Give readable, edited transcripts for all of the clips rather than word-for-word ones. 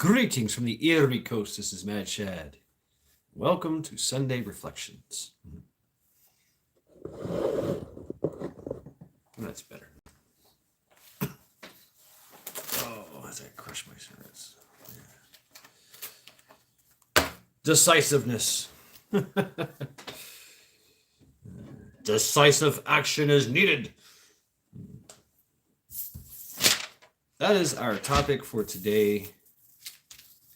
Greetings from the Erie Coast. This is Mad Shad. Welcome to Sunday Reflections. That's better. Oh, as I crush my shirts. Yeah. Decisiveness. Decisive action is needed. That is our topic for today.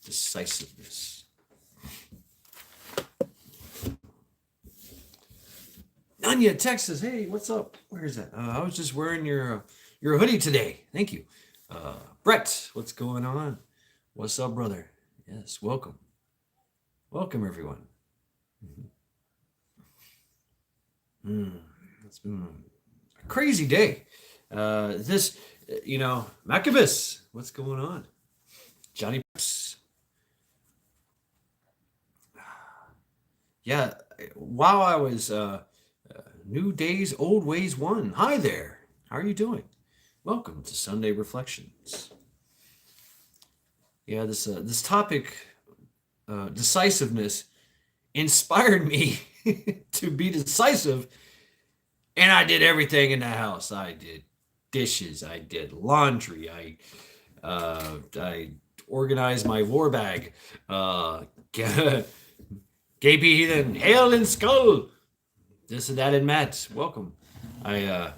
Decisiveness. Nanya, Texas. Hey, what's up? Where is that? I was just wearing your hoodie today. Thank you. Brett, what's going on? What's up, brother? Yes, welcome. Welcome, everyone. It's been a crazy day. Maccabees, what's going on? Johnny. Yeah, while I was New Days, Old Ways 1. Hi there. How are you doing? Welcome to Sunday Reflections. Yeah, this topic, decisiveness, inspired me to be decisive, and I did everything in the house. I did dishes, I did laundry, I organized my war bag, KP Heathen, hail and skull. This and that and Matt, welcome. I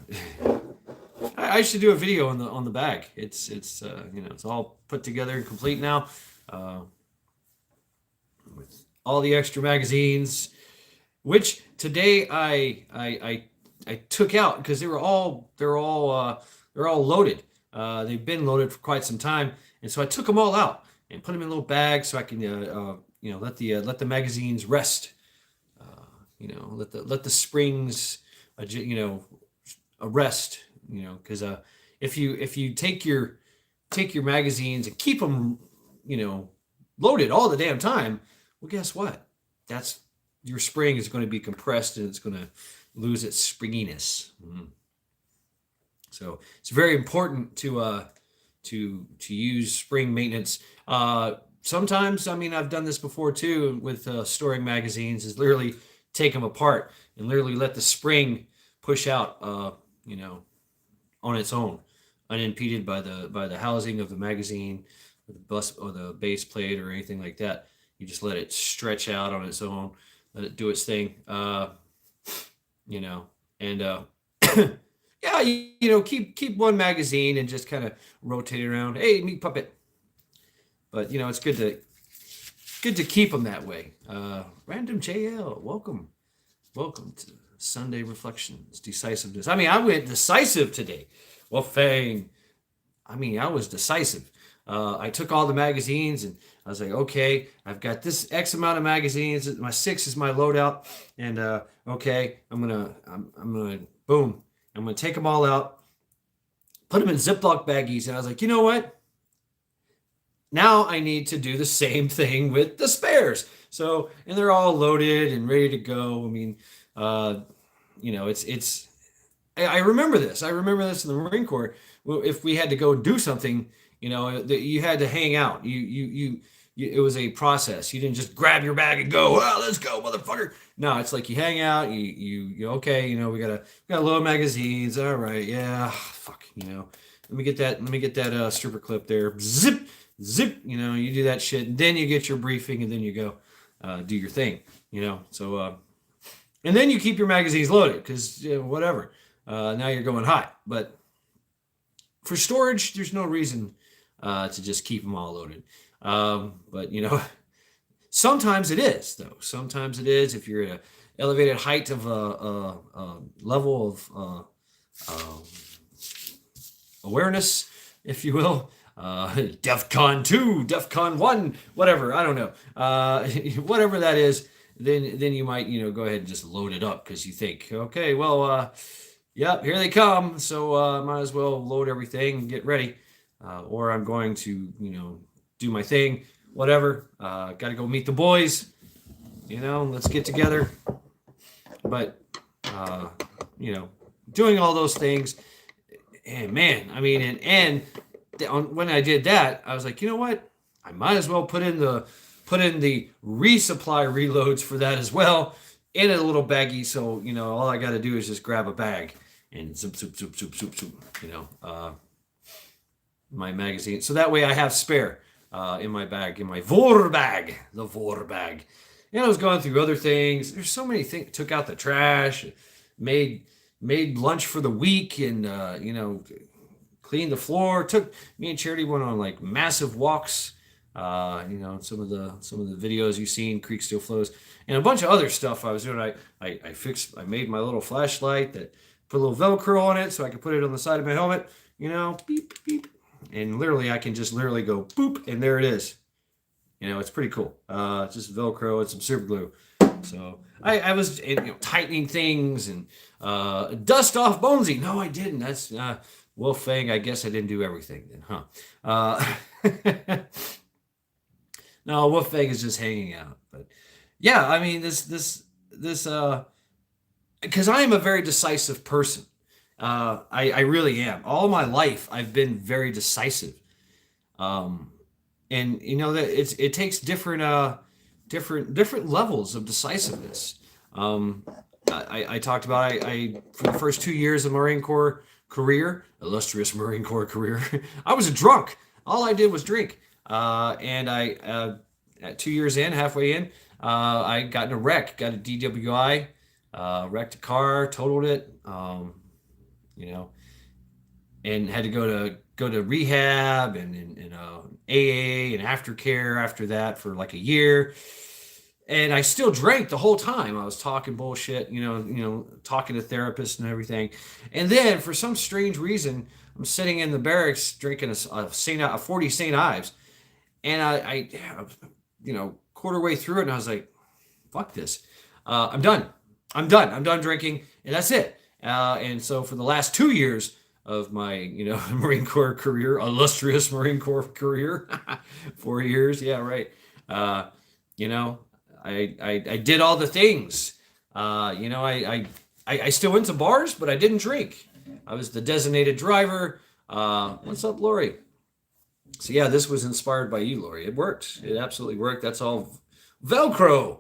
should do a video on the bag. It's all put together and complete now, with all the extra magazines, which today I took out because they're all loaded. They've been loaded for quite some time, and so I took them all out and put them in little bags so I can let the magazines rest. Let the springs rest. Because if you take your magazines and keep them loaded all the damn time, well, guess what? That's your spring is going to be compressed and it's going to lose its springiness. So it's very important to use spring maintenance. Sometimes, I've done this before too with storing magazines, is literally take them apart and literally let the spring push out, on its own, unimpeded by the housing of the magazine, or the bus or the base plate or anything like that. You just let it stretch out on its own, let it do its thing, keep one magazine and just kind of rotate it around. Hey, meat puppet. But it's good to keep them that way. Random JL, welcome to Sunday Reflections, Decisiveness. I went decisive today. Well, Fang, I was decisive. I took all the magazines and I was like, okay, I've got this X amount of magazines. My 6 is my loadout, and okay, I'm gonna take them all out, put them in Ziploc baggies, and I was like, you know what? Now I need to do the same thing with the spares. So, and they're all loaded and ready to go. I remember this. I remember this in the Marine Corps. If we had to go do something, you had to hang out. It was a process. You didn't just grab your bag and go, well, let's go, motherfucker. No, it's like you hang out. You okay? We got load magazines. All right, yeah. Fuck. Let me get that stripper clip there. Zip. You do that shit, and then you get your briefing, and then you go do your thing, so and then you keep your magazines loaded because whatever, now you're going hot. But for storage, there's no reason to just keep them all loaded. But sometimes it is, though. Sometimes it is if you're at an elevated height of a level of awareness, if you will. DEFCON 2, DEFCON 1, whatever, I don't know. Whatever that is, then you might, go ahead and just load it up because you think, okay, well, yep, here they come. So might as well load everything and get ready. Or I'm going to, do my thing, whatever. Got to go meet the boys. Let's get together. But, doing all those things, and man, when I did that, I was like, you know what? I might as well put in the resupply reloads for that as well in a little baggie. So all I got to do is just grab a bag and zoop zoop zoop zoop zoop zoop. My magazine. So that way I have spare in my bag, in my vor bag, the vor bag. And I was going through other things. There's so many things. Took out the trash, made made lunch for the week, and cleaned the floor. Took me and Charity went on like massive walks. Some of the videos you've seen, Creek Still Flows, and a bunch of other stuff I was doing. I made my little flashlight that put a little Velcro on it so I could put it on the side of my helmet. Beep beep, and literally I can just literally go boop, and there it is. It's pretty cool. Just Velcro and some super glue. So I was tightening things and dust off Bonesy. No, I didn't. That's Wolf Fang. I guess I didn't do everything then, huh? No, Wolf Fang is just hanging out. But yeah, I mean this because I am a very decisive person. I really am. All my life I've been very decisive. And that it takes different levels of decisiveness. I talked about I for the first 2 years of Marine Corps career, illustrious Marine Corps career, I was a drunk. All I did was drink. And at 2 years in, halfway in, I got in a wreck, got a DWI, wrecked a car, totaled it, and had to go to rehab and AA and aftercare after that for like a year. And I still drank the whole time. I was talking bullshit, talking to therapists and everything. And then for some strange reason, I'm sitting in the barracks drinking a 40 St. Ives. And I quarter way through it, and I was like, fuck this. I'm done. I'm done drinking, and that's it. And so for the last 2 years of my, Marine Corps career, illustrious Marine Corps career, 4 years, yeah, right. I did all the things. I still went to bars, but I didn't drink. I was the designated driver. What's up, Lori? So yeah, this was inspired by you, Lori. It worked. It absolutely worked. That's all Velcro.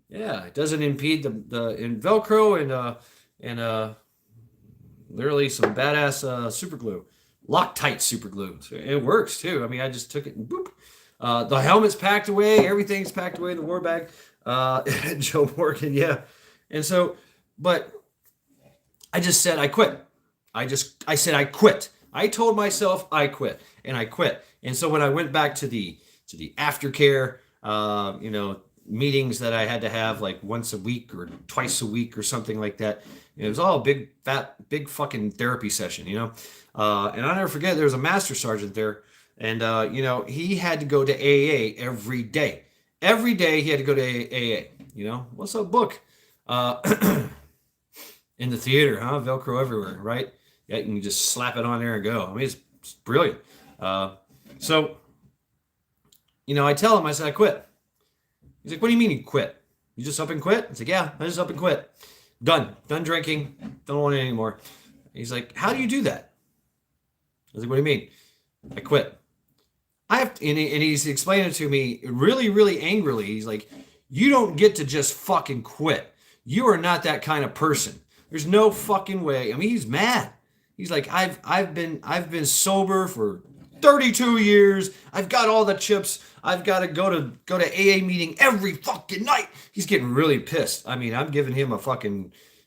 Yeah, it doesn't impede the in Velcro and literally some badass super glue, Loctite super glue. So it works too. I mean, I just took it and boop. The helmet's packed away. Everything's packed away in the war bag. Joe Morgan, yeah. And so, but I just said I quit. I said I quit. I told myself I quit, and I quit. And so when I went back to the aftercare, meetings that I had to have like once a week or twice a week or something like that, it was all a big fucking therapy session, and I'll never forget there was a master sergeant there, and he had to go to AA every day. Every day he had to go to AA. What's up, book? In the theater, huh? Velcro everywhere, right? Yeah, you can just slap it on there and go. I mean, it's brilliant. So, I tell him, I said, I quit. He's like, what do you mean you quit? You just up and quit? I said, yeah, I just up and quit. Done drinking. Don't want it anymore. He's like, how do you do that? I was like, what do you mean? I quit. I have to, and he's explaining it to me really, really angrily. He's like, you don't get to just fucking quit. You are not that kind of person. There's no fucking way. I mean, he's mad. He's like, I've been sober for 32 years. I've got all the chips. I've got to go to AA meeting every fucking night. He's getting really pissed. I mean, I'm giving him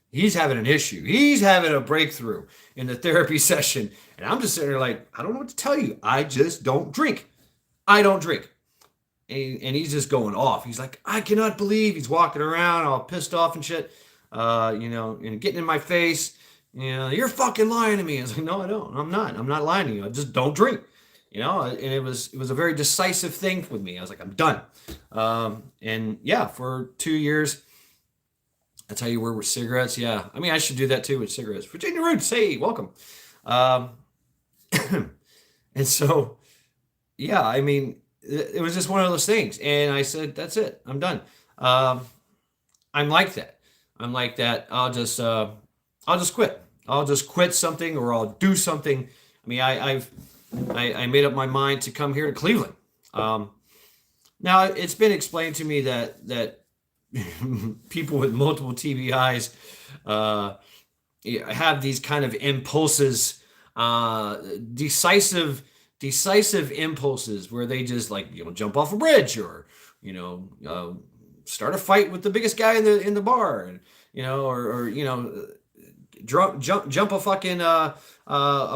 he's having an issue. He's having a breakthrough in the therapy session. And I'm just sitting there like, I don't know what to tell you. I just don't drink. I don't drink. And he's just going off. He's like, I cannot believe, he's walking around all pissed off and shit, and getting in my face. You're fucking lying to me. I was like, no, I don't. I'm not lying to you. I just don't drink. And it was a very decisive thing with me. I was like, I'm done. And yeah, for 2 years, that's how you were with cigarettes. Yeah. I mean, I should do that too with cigarettes. Virginia Roots, hey, welcome. And so, yeah, I mean, it was just one of those things. And I said, that's it. I'm done. I'm like that. I'll just quit. I'll just quit something, or I'll do something. I mean, I made up my mind to come here to Cleveland. Now it's been explained to me that people with multiple TBIs uh, have these kind of impulses, uh, decisive decisive impulses where they just like jump off a bridge or you know uh, start a fight with the biggest guy in the bar, and or jump a fucking a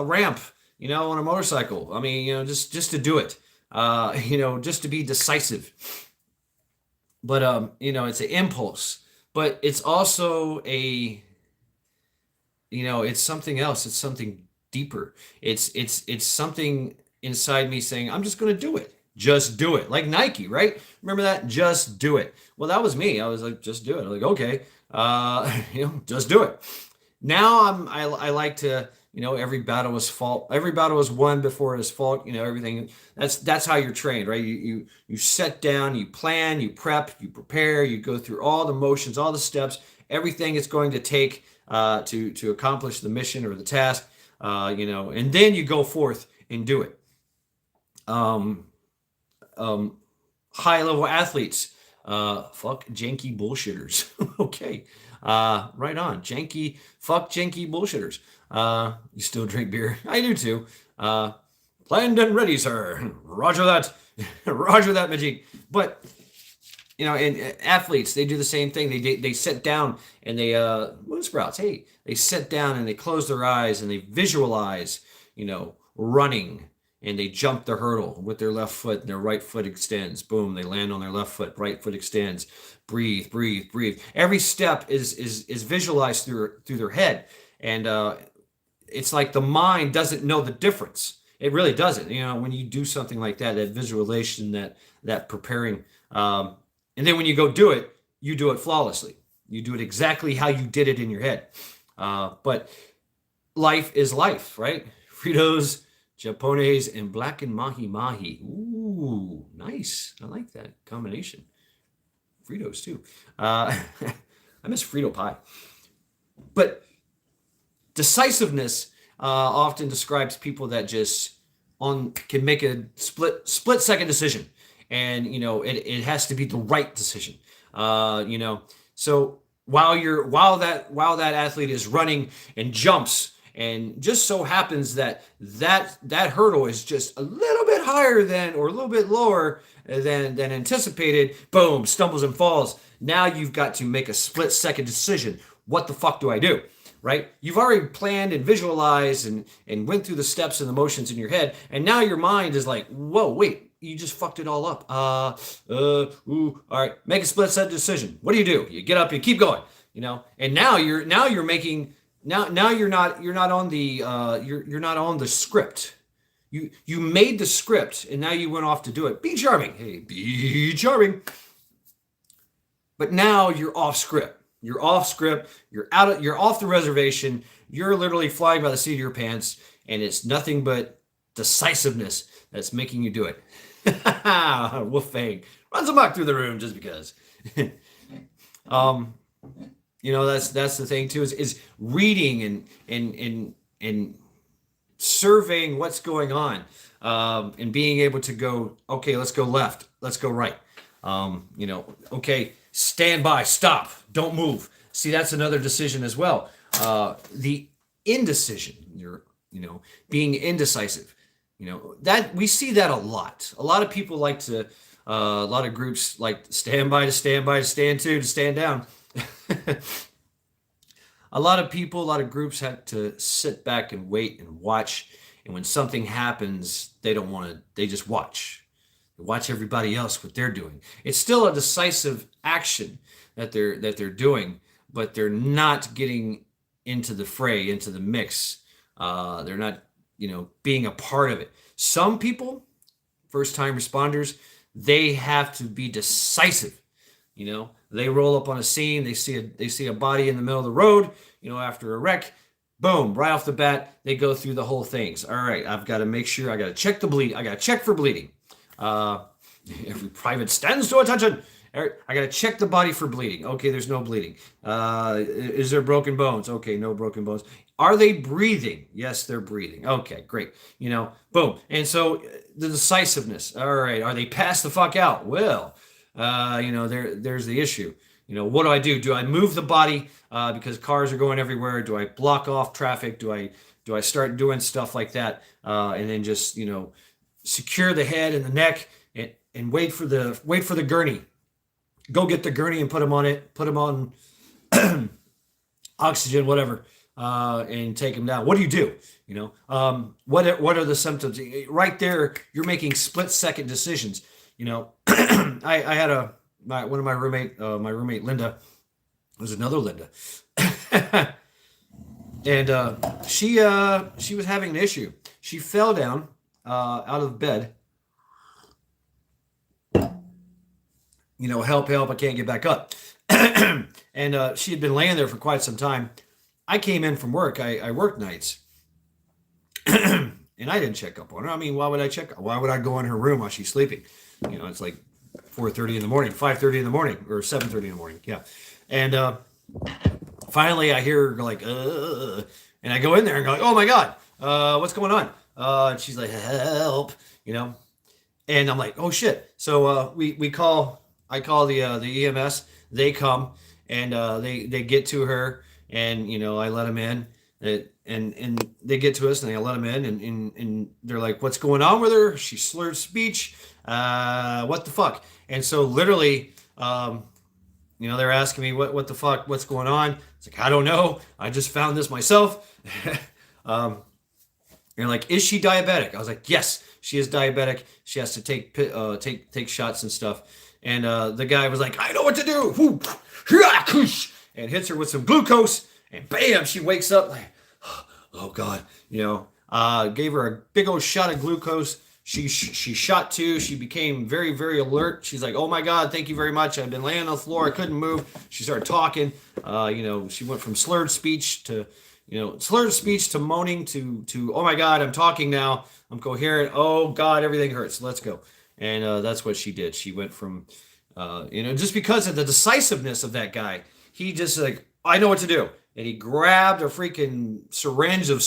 ramp, on a motorcycle. I mean, just to do it, just to be decisive. But it's an impulse, but it's also it's something else. It's something deeper. It's something inside me saying, I'm just going to do it. Just do it. Like Nike, right? Remember that? Just do it. Well, that was me. I was like, just do it. I'm like, okay, just do it. Now I like to, every battle was fought, every battle was won before it was fought, everything. That's how you're trained, right? You set down, you plan, you prep, you prepare, you go through all the motions, all the steps, everything it's going to take to accomplish the mission or the task, and then you go forth and do it. Um, um, High level athletes, fuck janky bullshitters. Okay, right on, janky bullshitters. You still drink beer? I do too. Planned and ready, sir. Roger that. Roger that, Majik. But and athletes, they do the same thing. They sit down and they moon sprouts. Hey, they sit down and they close their eyes and they visualize, running, and they jump the hurdle with their left foot and their right foot extends. Boom, they land on their left foot, right foot extends. Breathe, breathe, breathe. Every step is visualized through their head, and it's like the mind doesn't know the difference. It really doesn't. When you do something like that, that visualization, that preparing, and then when you go do it, you do it flawlessly. You do it exactly how you did it in your head. But life is life, right? Fritos, Japones, and blackened mahi mahi. Ooh, nice. I like that combination. Fritos too. I miss Frito pie. But decisiveness often describes people that just can make a split second decision, and it has to be the right decision. So while that athlete is running and jumps, and just so happens that hurdle is just a little bit higher than or a little bit lower than anticipated, boom, stumbles and falls. Now you've got to make a split second decision. What the fuck do I do? Right? You've already planned and visualized and went through the steps and the motions in your head, and now your mind is like, whoa, wait, you just fucked it all up. All right, make a split second decision. What do? You get up, you keep going, and now you're making now you're not on the you're not on the script. You made the script, and now you went off to do it. Be charming. Hey, be charming. But now you're off script. You're off script. You're off the reservation. You're literally flying by the seat of your pants, and it's nothing but decisiveness that's making you do it. Wolf Fang runs amok through the room just because. That's the thing too, is reading and surveying what's going on, and being able to go, okay, let's go left, let's go right. Okay, stand by, stop, don't move. See, that's another decision as well. The indecision, being indecisive, that we see that a lot. A lot of people like to, a lot of groups like stand by to stand by to stand to stand down. A lot of people, a lot of groups have to sit back and wait and watch. And when something happens, they don't want to, they just watch. They watch everybody else, what they're doing. It's still a decisive action that they're doing, but they're not getting into the fray, into the mix. They're not, being a part of it. Some people, first time responders, they have to be decisive. They roll up on a scene, they see a body in the middle of the road, after a wreck, boom, right off the bat, they go through the whole things. All right, I've got to make sure, I got to check the bleed, I got to check for bleeding. Every private stands to attention. I got to check the body for bleeding. Okay, there's no bleeding. Is there broken bones? Okay, no broken bones. Are they breathing? Yes, they're breathing. Okay, great. Boom. And so the decisiveness. All right, are they passed the fuck out? Well, there's the issue. What do? Do I move the body because cars are going everywhere? Do I block off traffic? Do I start doing stuff like that? And then just secure the head and the neck and wait for the gurney. Go get the gurney and put him on it. Put him on oxygen, whatever, and take him down. What do you do? What are the symptoms? Right there, you're making split-second decisions. I had one of my roommate Linda, was another Linda, and she was having an issue. She fell down out of bed. Help, I can't get back up. And she had been laying there for quite some time. I came in from work. I work nights. And I didn't check up on her. I mean, why would I check? Why would I go in her room while she's sleeping? It's like 4:30 in the morning, 5:30 in the morning, or 7:30 in the morning. Yeah. And finally I hear her like, and I go in there and go, oh my God, what's going on? And she's like, help, and I'm like, oh shit. So I call the EMS. They come and they get to her, and I let them in. And they get to us and they let them in, and they're like, what's going on with her? She slurred speech. What the fuck? And so literally, they're asking me what the fuck, what's going on? It's like, I don't know. I just found this myself. They're like, is she diabetic? I was like, yes, she is diabetic. She has to take shots and stuff. And the guy was like, I know what to do. And hits her with some glucose, and bam, she wakes up like, oh God, gave her a big old shot of glucose. She shot two. She became very, very alert. She's like, oh my God, thank you very much. I've been laying on the floor. I couldn't move. She started talking. She went from slurred speech to moaning to, oh my God, I'm talking now. I'm coherent. Oh God, everything hurts. Let's go. And that's what she did. She went from, just because of the decisiveness of that guy, he just like, I know what to do. And he grabbed a freaking syringe of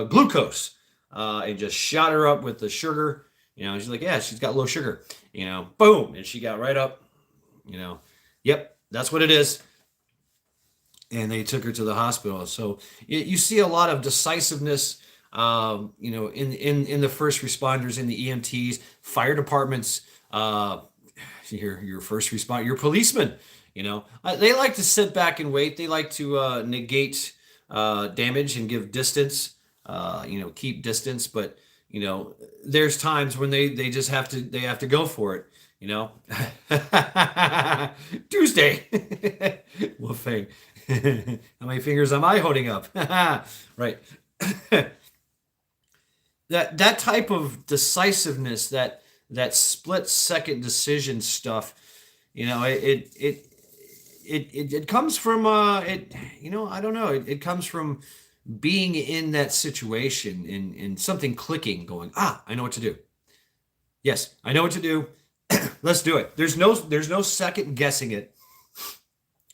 glucose, and just shot her up with the sugar. She's like, yeah, she's got low sugar. Boom, and she got right up. Yep, that's what it is. And they took her to the hospital. So you see a lot of decisiveness, in the first responders, in the EMTs, fire departments, your first responder, your policemen. They like to sit back and wait. They like to negate damage and give distance, keep distance. But there's times when they just have to go for it. Tuesday, Wolfang. How many fingers am I holding up? Right. that type of decisiveness, that split second decision stuff, it comes from I don't know, it comes from being in that situation and something clicking, going, I know what to do. Yes, I know what to do. Let's do it. There's no second guessing it.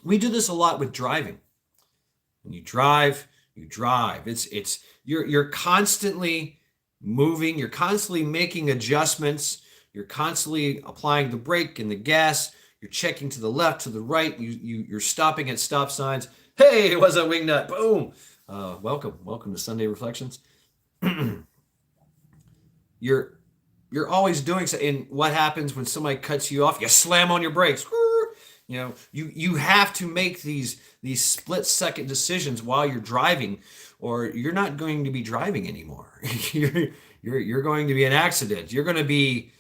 We do this a lot with driving. When you drive. You're constantly moving. You're constantly making adjustments. You're constantly applying the brake and the gas. You're checking to the left, to the right. You're stopping at stop signs. Hey, what's up, wingnut? Boom. Welcome to Sunday Reflections. You're always doing so. And what happens when somebody cuts you off? You slam on your brakes. You have to make these split second decisions while you're driving, or you're not going to be driving anymore. you're going to be an accident. You're going to be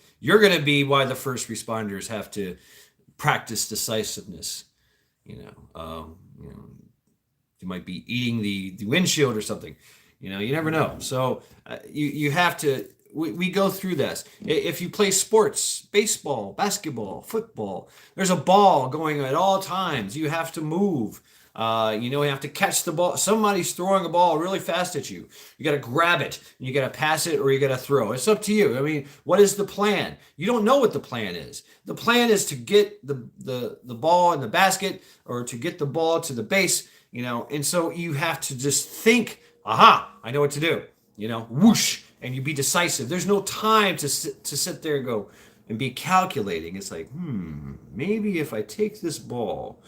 why the first responders have to practice decisiveness. You might be eating the windshield or something. You never know. So you have to. We go through this. If you play sports, baseball, basketball, football, there's a ball going at all times. You have to move. You have to catch the ball. Somebody's throwing a ball really fast at you. You got to grab it. You got to pass it or you got to throw. It's up to you. I mean, what is the plan? You don't know what the plan is. The plan is to get the ball in the basket or to get the ball to the base, and so you have to just think, aha, I know what to do, whoosh, and you be decisive. There's no time to sit there and go and be calculating. It's like, maybe if I take this ball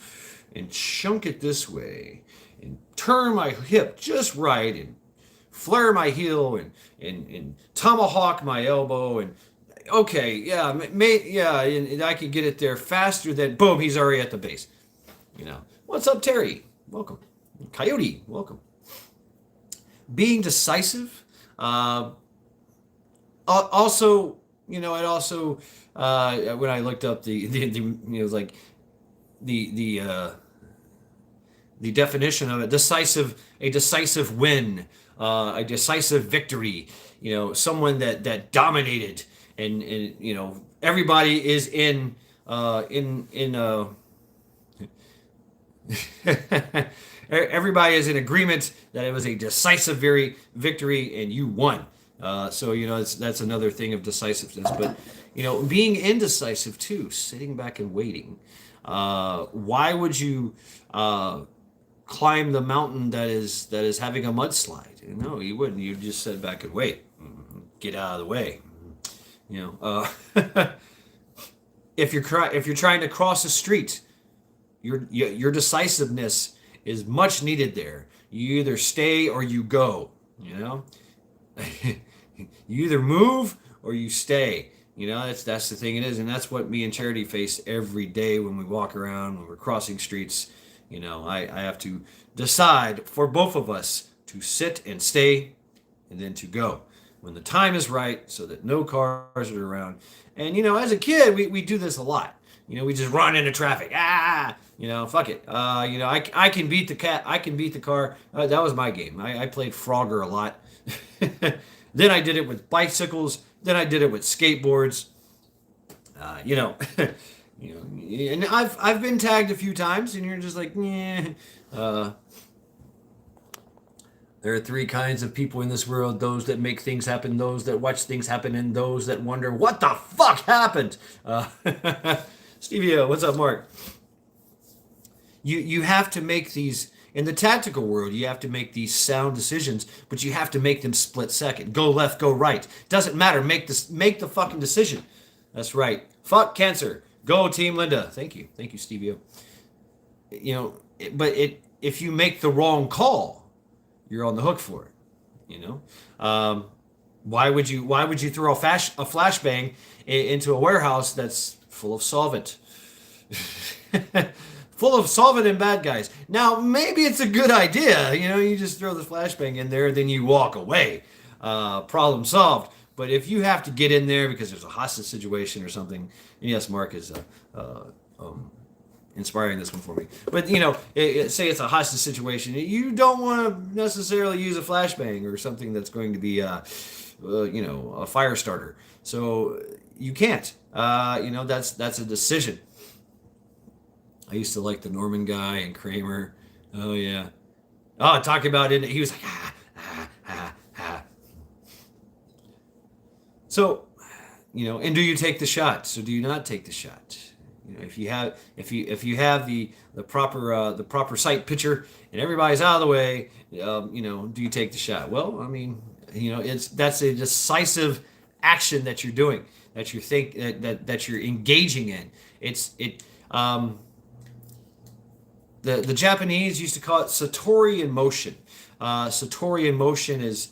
and chunk it this way and turn my hip just right and flare my heel and tomahawk my elbow and okay, yeah, yeah, and I can get it there faster than boom, he's already at the base. What's up, Terry? Welcome. Coyote, welcome. Being decisive. Also, it also when I looked up like the definition of it, a decisive win, a decisive victory. Someone that dominated, and everybody is in everybody is in agreement that it was a decisive victory and you won. So that's another thing of decisiveness. But being indecisive too, sitting back and waiting. Why would you climb the mountain that is having a mudslide? No, you wouldn't. You'd just sit back and wait. Get out of the way. If you're trying to cross a street, your decisiveness is much needed there. You either stay or you go. You either move or you stay. That's the thing it is, and that's what me and Charity face every day when we walk around, when we're crossing streets. I have to decide for both of us to sit and stay, and then to go when the time is right, so that no cars are around. And as a kid, we do this a lot. We just run into traffic. Fuck it. I can beat the cat. I can beat the car. That was my game. I played Frogger a lot. Then I did it with bicycles. Then I did it with skateboards. And I've been tagged a few times, and you're just like, yeah. There are three kinds of people in this world: those that make things happen, those that watch things happen, and those that wonder what the fuck happened. Stevie, what's up, Mark? You have to make these in the tactical world. You have to make these sound decisions, but you have to make them split second. Go left, go right. Doesn't matter. Make the fucking decision. That's right. Fuck cancer. Go Team Linda. Thank you, Stevie. But if you make the wrong call, you're on the hook for it. Why would you throw a flashbang into a warehouse that's full of solvent? Full of solvent and bad guys. Now, maybe it's a good idea. You just throw the flashbang in there, then you walk away. Problem solved. But if you have to get in there because there's a hostage situation or something, and yes, Mark is inspiring this one for me. But say it's a hostage situation, you don't want to necessarily use a flashbang or something that's going to be a fire starter. So you can't. That's a decision. I used to like the Norman guy and Kramer. Oh yeah. Oh, talking about it. He was like, So, and do you take the shot? So do you not take the shot? If you have the proper sight picture and everybody's out of the way, do you take the shot? Well, I mean, that's a decisive action that you're doing, that you think that you're engaging in. The Japanese used to call it satori in motion. Satori in motion is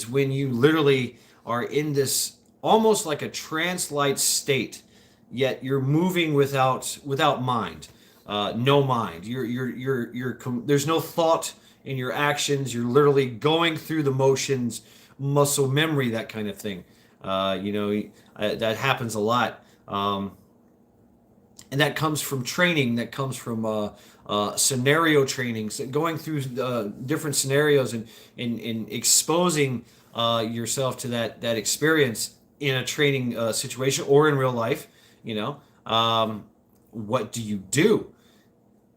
when you literally are in this almost like a trance-like state, yet you're moving without mind, no mind. There's no thought in your actions. You're literally going through the motions, muscle memory, that kind of thing. That happens a lot, and that comes from training. That comes from scenario trainings, going through different scenarios and exposing yourself to that experience in a training situation or in real life. What do?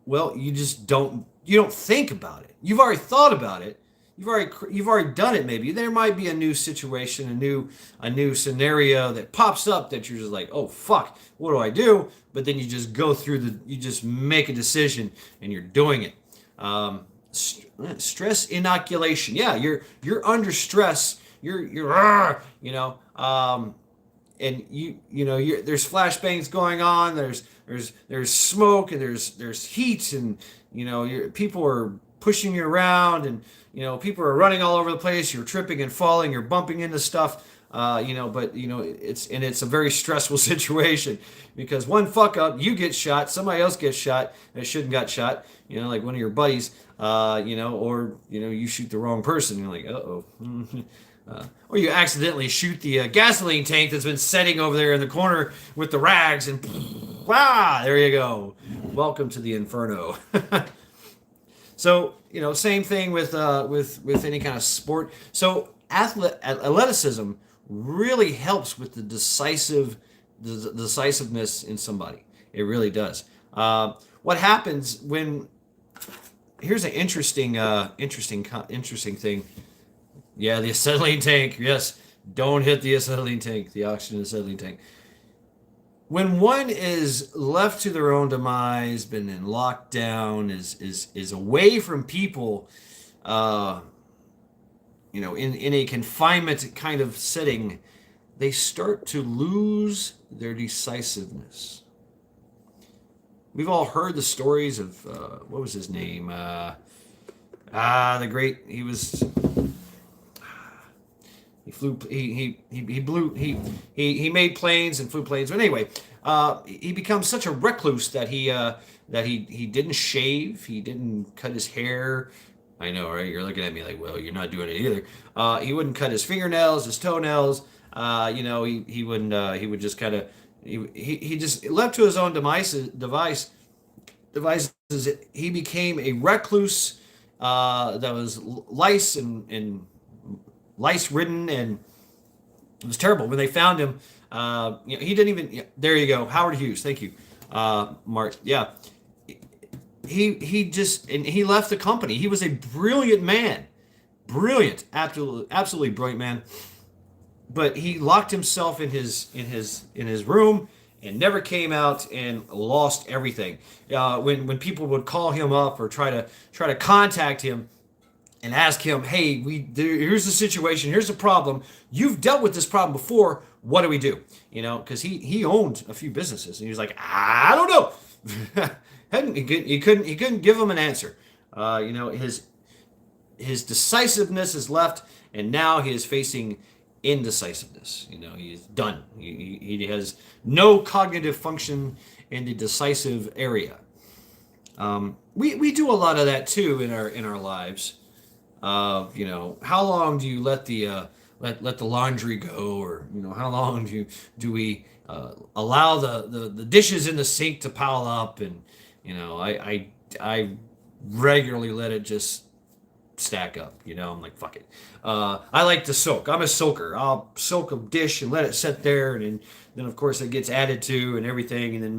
Well, you just don't you don't think about it. You've already thought about it. You've already done it. Maybe there might be a new situation, a new scenario that pops up that you're just like, oh fuck, what do I do? But then you just go through you just make a decision and you're doing it. Stress inoculation. Yeah, you're under stress. You're and there's flashbangs going on. There's smoke and there's heat and people are pushing you around and people are running all over the place. You're tripping and falling. You're bumping into stuff. But it's a very stressful situation because one fuck up, you get shot, somebody else gets shot that shouldn't got shot. Like one of your buddies. Or you shoot the wrong person. You're like, uh-oh. Or you accidentally shoot the gasoline tank that's been setting over there in the corner with the rags, and wow, there you go. Welcome to the inferno. So same thing with any kind of sport. So athleticism really helps with the decisiveness in somebody. It really does. What happens when? Here's an interesting thing. Yeah, the acetylene tank. Yes, don't hit the acetylene tank, the oxygen acetylene tank. When one is left to their own demise, been in lockdown, is away from people, in a confinement kind of setting, they start to lose their decisiveness. We've all heard the stories of what was his name? The great. He made planes and flew planes. But anyway, he becomes such a recluse that he didn't shave. He didn't cut his hair. I know, right? You're looking at me like, well, you're not doing it either. He wouldn't cut his fingernails, his toenails. He wouldn't. He would just kind of. He just left to his own devices. He became a recluse that was lice and lice ridden, and it was terrible. When they found him, he didn't even. There you go, Howard Hughes. Thank you, Mark. Yeah, he left the company. He was a brilliant man, absolutely brilliant man. But he locked himself in his room and never came out and lost everything. When people would call him up or try to contact him and ask him, hey, here's the situation, here's the problem. You've dealt with this problem before. What do we do? Because he owned a few businesses, and he was like, I don't know. he couldn't give him an answer. His decisiveness is left, and now he is facing indecisiveness. He's done. He has no cognitive function in the decisive area. We do a lot of that too in our lives. How long do you let the laundry go, or how long do we allow the dishes in the sink to pile up, and I regularly let it just stack up. I'm like, fuck it. I like to soak. I'm a soaker. I'll soak a dish and let it sit there, and then of course it gets added to and everything, and then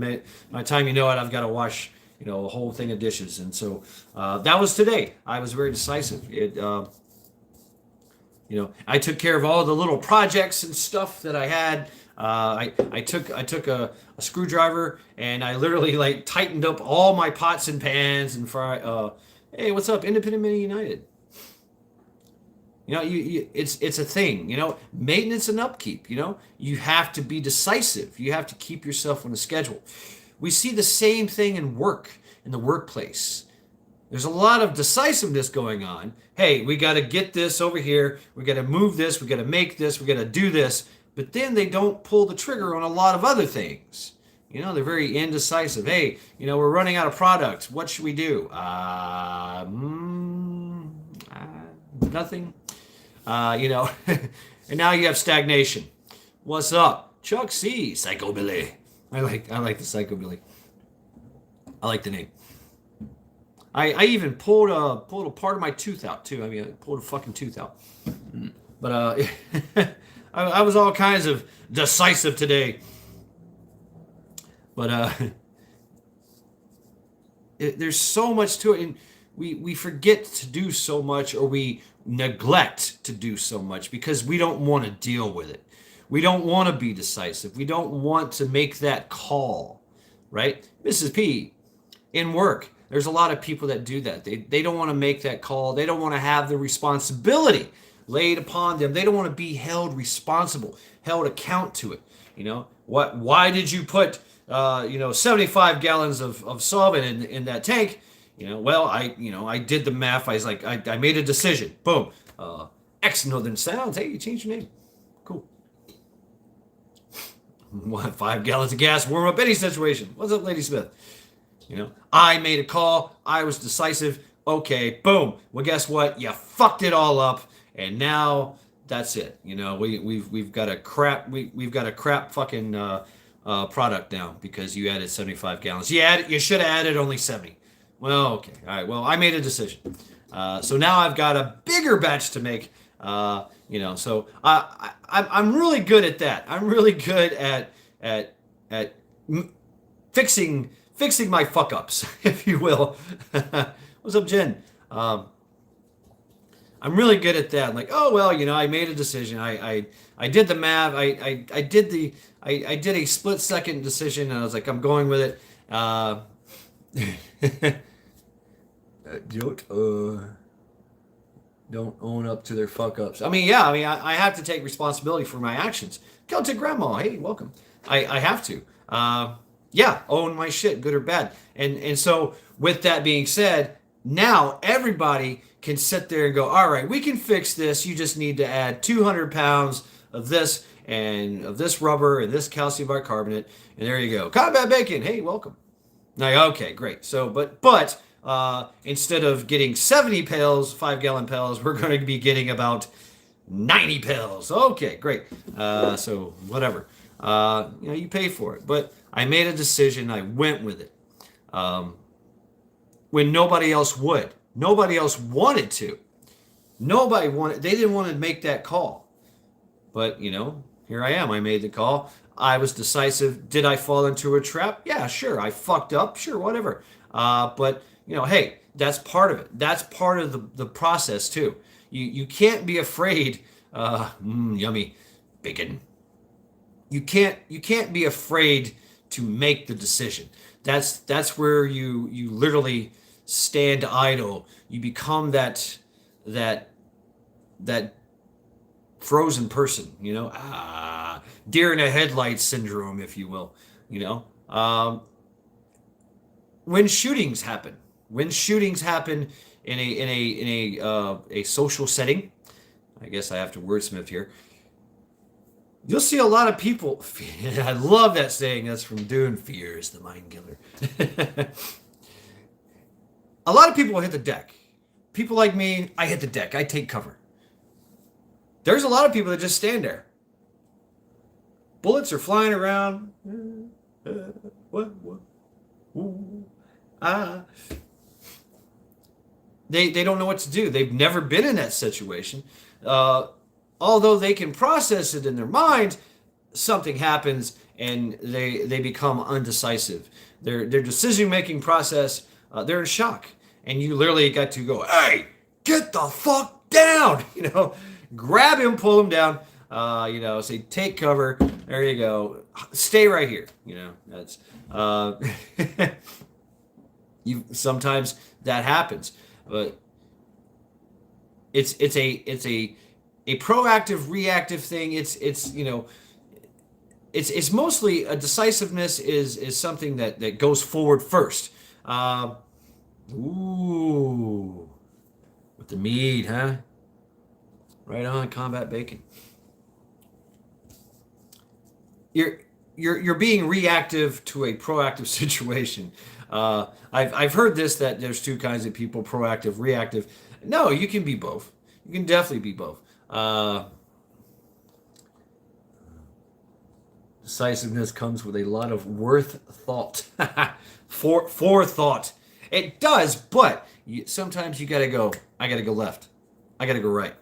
by the time you know it, I've got to wash a whole thing of dishes. And so that was today. I was very decisive. I took care of all the little projects and stuff that I had. I took a screwdriver and I literally tightened up all my pots and pans and hey, what's up, Independent Men United? It's a thing. Maintenance and upkeep. You have to be decisive. You have to keep yourself on a schedule. We see the same thing in the workplace. There's a lot of decisiveness going on. Hey, we got to get this over here. We got to move this. We got to make this. We got to do this. But then they don't pull the trigger on a lot of other things. They're very indecisive. Hey, we're running out of products. What should we do? Nothing. And now you have stagnation. What's up? Chuck C. Psychobilly. I like the Psychobilly. I like the name. I even pulled a part of my tooth out too. I pulled a fucking tooth out. But I was all kinds of decisive today. But there's so much to it. And we forget to do so much, or we neglect to do so much because we don't want to deal with it. We don't want to be decisive. We don't want to make that call, right? Mrs. P, in work, there's a lot of people that do that. They don't want to make that call. They don't want to have the responsibility laid upon them. They don't want to be held responsible, held account to it. Why did you put 75 gallons of solvent in that tank? Well, I did the math. I was like, I made a decision. Boom. X Northern Sounds. Hey, you changed your name. Cool. What, 5 gallons of gas, warm up any situation. What's up, Lady Smith? I made a call. I was decisive. Okay, boom. Well, guess what? You fucked it all up, and now that's it. We've got a crap we've got a crap fucking product now because you added 75 gallons. You should have added only 70. Well, okay, all right. Well, I made a decision. So now I've got a bigger batch to make. So I'm really good at that. I'm really good at fixing my fuck ups, if you will. What's up, Jen? I'm really good at that. I'm like, oh well, I made a decision. I did the math. I did a split second decision, and I was like, I'm going with it. Don't own up to their fuck ups. I have to take responsibility for my actions. Celtic Grandma, hey, welcome. I have to. Own my shit, good or bad. And so with that being said, now everybody can sit there and go, all right, we can fix this. You just need to add 200 pounds of this and of this rubber and this calcium bicarbonate, and there you go. Combat Bacon, hey, welcome. Now, okay, great. So, but instead of getting 70 pills, 5-gallon pills, we're going to be getting about 90 pills. Okay, great. So whatever. You pay for it. But I made a decision. I went with it. When nobody else would. Nobody else wanted to. They didn't want to make that call. But, here I am. I made the call. I was decisive. Did I fall into a trap? Yeah, sure. I fucked up. Sure, whatever. But, hey, that's part of it. That's part of the process, too. You can't be afraid. Yummy bacon. You can't be afraid to make the decision. That's where you literally stand idle. You become that frozen person, deer in a headlight syndrome, if you will. When shootings happen in a social setting, I guess I have to wordsmith here. You'll see a lot of people. I love that saying. That's from Dune. Fear is the mind killer. A lot of people will hit the deck. People like me, I hit the deck. I take cover. There's a lot of people that just stand there. Bullets are flying around. What? Ooh, ah. They don't know what to do. They've never been in that situation. Although they can process it in their mind, something happens and they become undecisive. Their decision-making process, they're in shock. And you literally got to go, hey, get the fuck down! Grab him, pull him down, say, take cover. There you go. Stay right here. That's sometimes that happens. But it's a proactive reactive thing. It's mostly a decisiveness is something that goes forward first. Ooh, with the mead, huh? Right on, Combat Bacon. You're being reactive to a proactive situation. I've heard this, that there's two kinds of people: proactive, reactive. No, you can be both. You can definitely be both. Decisiveness comes with a lot of worth thought. Forethought. It does, but sometimes you gotta go. I gotta go left. I gotta go right.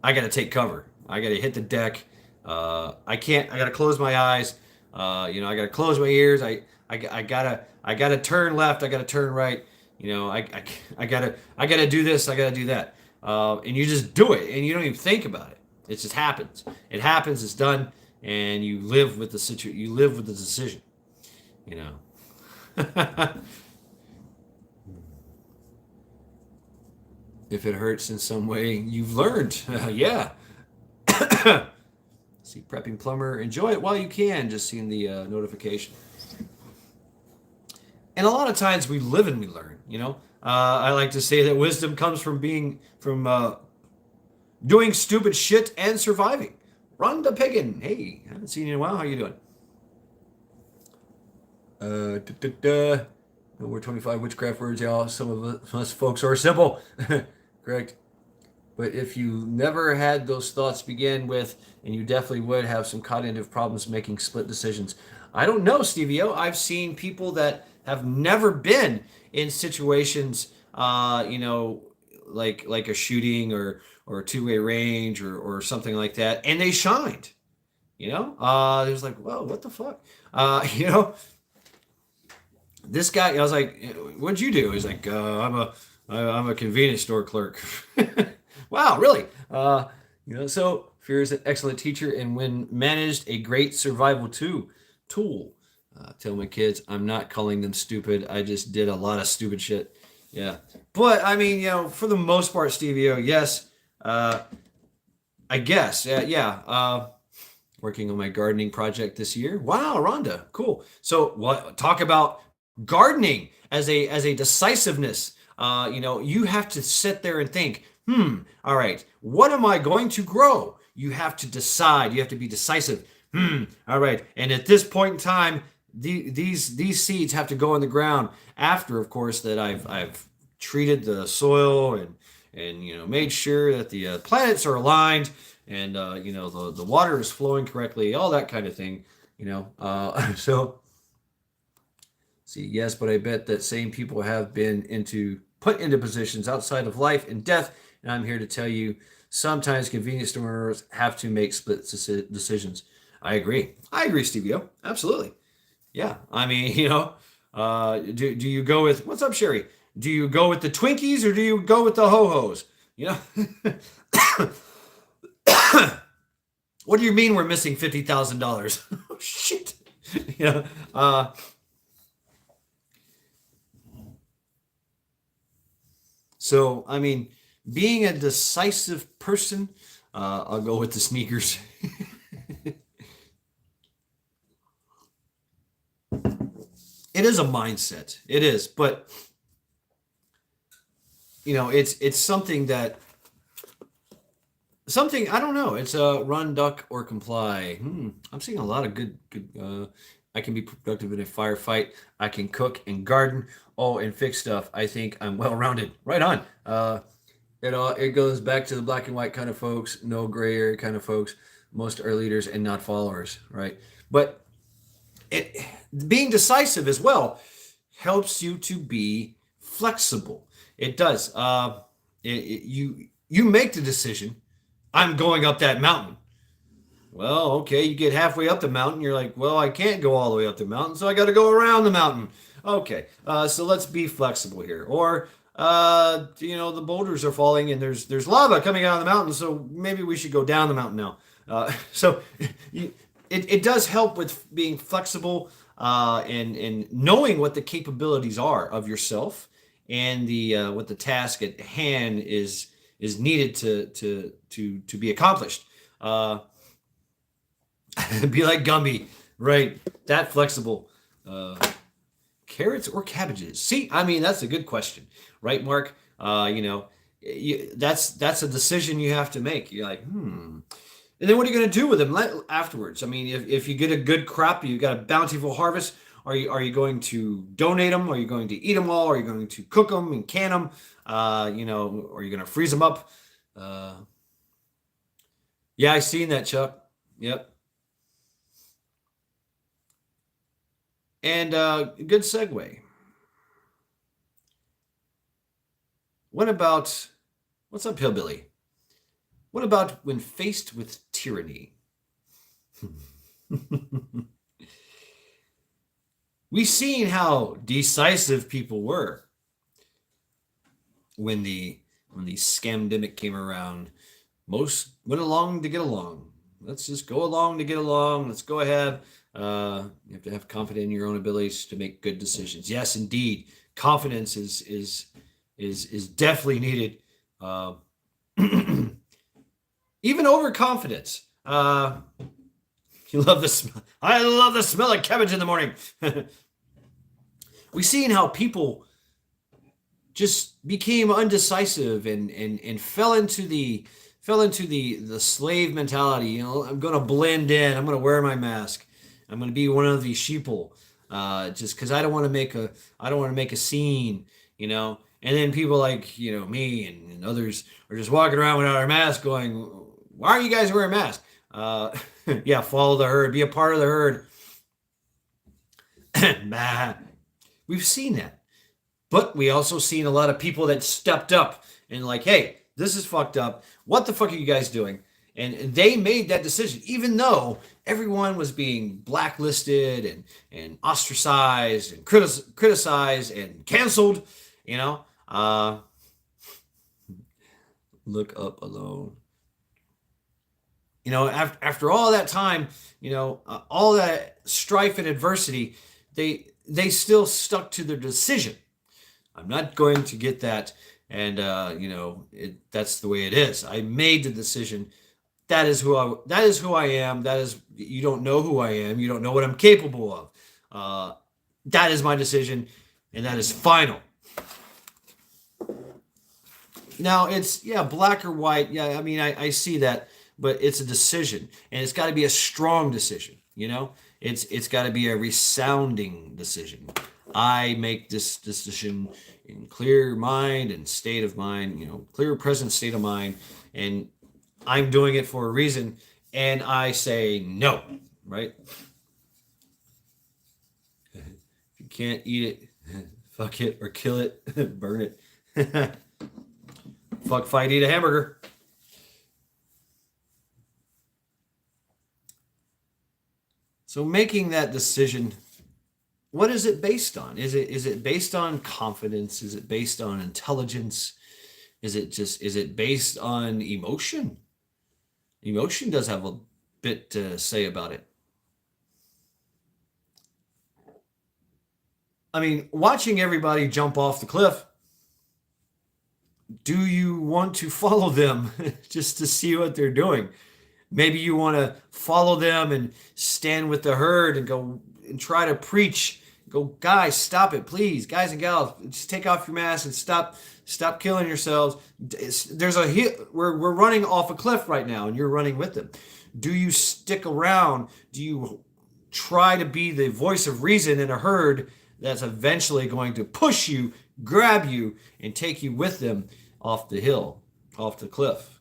I gotta take cover. I gotta hit the deck. I gotta close my eyes. I gotta close my ears. I gotta turn left. I gotta turn right. I gotta do this, I gotta do that, and you just do it, and you don't even think about it. It just happens. It happens. It's done, and you live with the situation. You live with the decision. You know. If it hurts in some way, you've learned. Yeah. See, prepping plumber. Enjoy it while you can. Just seeing the notification. And a lot of times we live and we learn. I like to say that wisdom comes from doing stupid shit and surviving. Rhonda Piggin. Hey, haven't seen you in a while. How you doing? Da, da, da. No more 25 witchcraft words, y'all. Some of us folks are simple. Correct. But if you never had those thoughts begin with, and you definitely would have some cognitive problems making split decisions. I don't know, Stevie O. I've seen people that have never been in situations, like a shooting or a two-way range or something like that, and they shined. It was like, whoa, what the fuck? This guy, I was like, what'd you do? He's like, I'm a convenience store clerk. Wow, really? So fear is an excellent teacher, and when managed, a great survival tool. Tell my kids I'm not calling them stupid. I just did a lot of stupid shit. Yeah, but I mean, for the most part, Stevie O, yes. I guess, yeah. Working on my gardening project this year. Wow, Rhonda, cool. So, what? Talk about gardening as a decisiveness. You have to sit there and think, all right, what am I going to grow? You have to decide. You have to be decisive. All right, and at this point in time, these seeds have to go in the ground after, of course, that I've treated the soil and made sure that the planets are aligned and the water is flowing correctly, all that kind of thing. So. See, yes, but I bet that same people have been put into positions outside of life and death, and I'm here to tell you, sometimes convenience stores have to make split decisions. I agree. I agree, Stevie O. Absolutely. Yeah. I mean, do you go with what's up, Sherry? Do you go with the Twinkies or do you go with the ho-hos? What do you mean we're missing $50,000? Oh, shit. So, I mean, being a decisive person, I'll go with the sneakers. It is a mindset. It is, but it's something I don't know. It's a run, duck, or comply. I'm seeing a lot of good. I can be productive in a firefight. I can cook and garden. Oh, and fix stuff. I think I'm well-rounded. Right on. It goes back to the black and white kind of folks, no gray area kind of folks. Most are leaders and not followers, right? But being decisive as well helps you to be flexible. It does. You make the decision. I'm going up that mountain. Well, okay, you get halfway up the mountain. You're like, well, I can't go all the way up the mountain, so I got to go around the mountain. Okay, so let's be flexible here. Or, the boulders are falling and there's lava coming out of the mountain, so maybe we should go down the mountain now. So it does help with being flexible and knowing what the capabilities are of yourself and what the task at hand is needed to be accomplished. Be like Gumby, right? That flexible. Carrots or cabbages? See, I mean, that's a good question, right, Mark? That's a decision you have to make. You're like, And then what are you going to do with them afterwards? I mean, if you get a good crop, you got a bountiful harvest. Are you going to donate them? Are you going to eat them all? Are you going to cook them and can them? Are you going to freeze them up? Yeah, I seen that, Chuck. Yep. And good segue. What's up, Hillbilly? What about when faced with tyranny? We've seen how decisive people were. when the scamdemic came around, most went along to get along. Let's just go along to get along. Let's go ahead. You have to have confidence in your own abilities to make good decisions. Yes, indeed, confidence is definitely needed. Uh, Even overconfidence. You love the smell. I love the smell of cabbage in the morning. We've seen how people just became undecisive and fell into the slave mentality. I'm going to blend in. I'm going to wear my mask. I'm going to be one of these sheeple, just because I don't want to make a scene. And then people like me and others are just walking around without our mask, going, "Why are you guys wearing masks?" Yeah, follow the herd, be a part of the herd. Nah, we've seen that. But we also seen a lot of people that stepped up and like, hey, this is fucked up. What the fuck are you guys doing? And they made that decision, even though everyone was being blacklisted and ostracized and criticized and canceled. You know, look up alone. After all that time, all that strife and adversity, they still stuck to their decision. I'm not going to get that. And that's the way it is. I made the decision. That is who I am. You don't know who I am. You don't know what I'm capable of. That is my decision, and that is final. Now it's, yeah, black or white. Yeah, I mean, I see that, but it's a decision, and it's got to be a strong decision. It's got to be a resounding decision. I make this decision in clear mind and state of mind, clear present state of mind, and I'm doing it for a reason, and I say no, right? If you can't eat it, fuck it or kill it, burn it. Fuck, fight, eat a hamburger. So making that decision, what is it based on? Is it based on confidence? Is it based on intelligence? Is it based on emotion? Emotion does have a bit to say about it. I mean, watching everybody jump off the cliff, do you want to follow them just to see what they're doing? Maybe you want to follow them and stand with the herd and go and try to preach. Go, guys, stop it, please, guys and gals, just take off your mask and stop killing yourselves. There's a we're running off a cliff right now, and you're running with them. Do you stick around? Do you try to be the voice of reason in a herd that's eventually going to push you, grab you, and take you with them off the hill, off the cliff?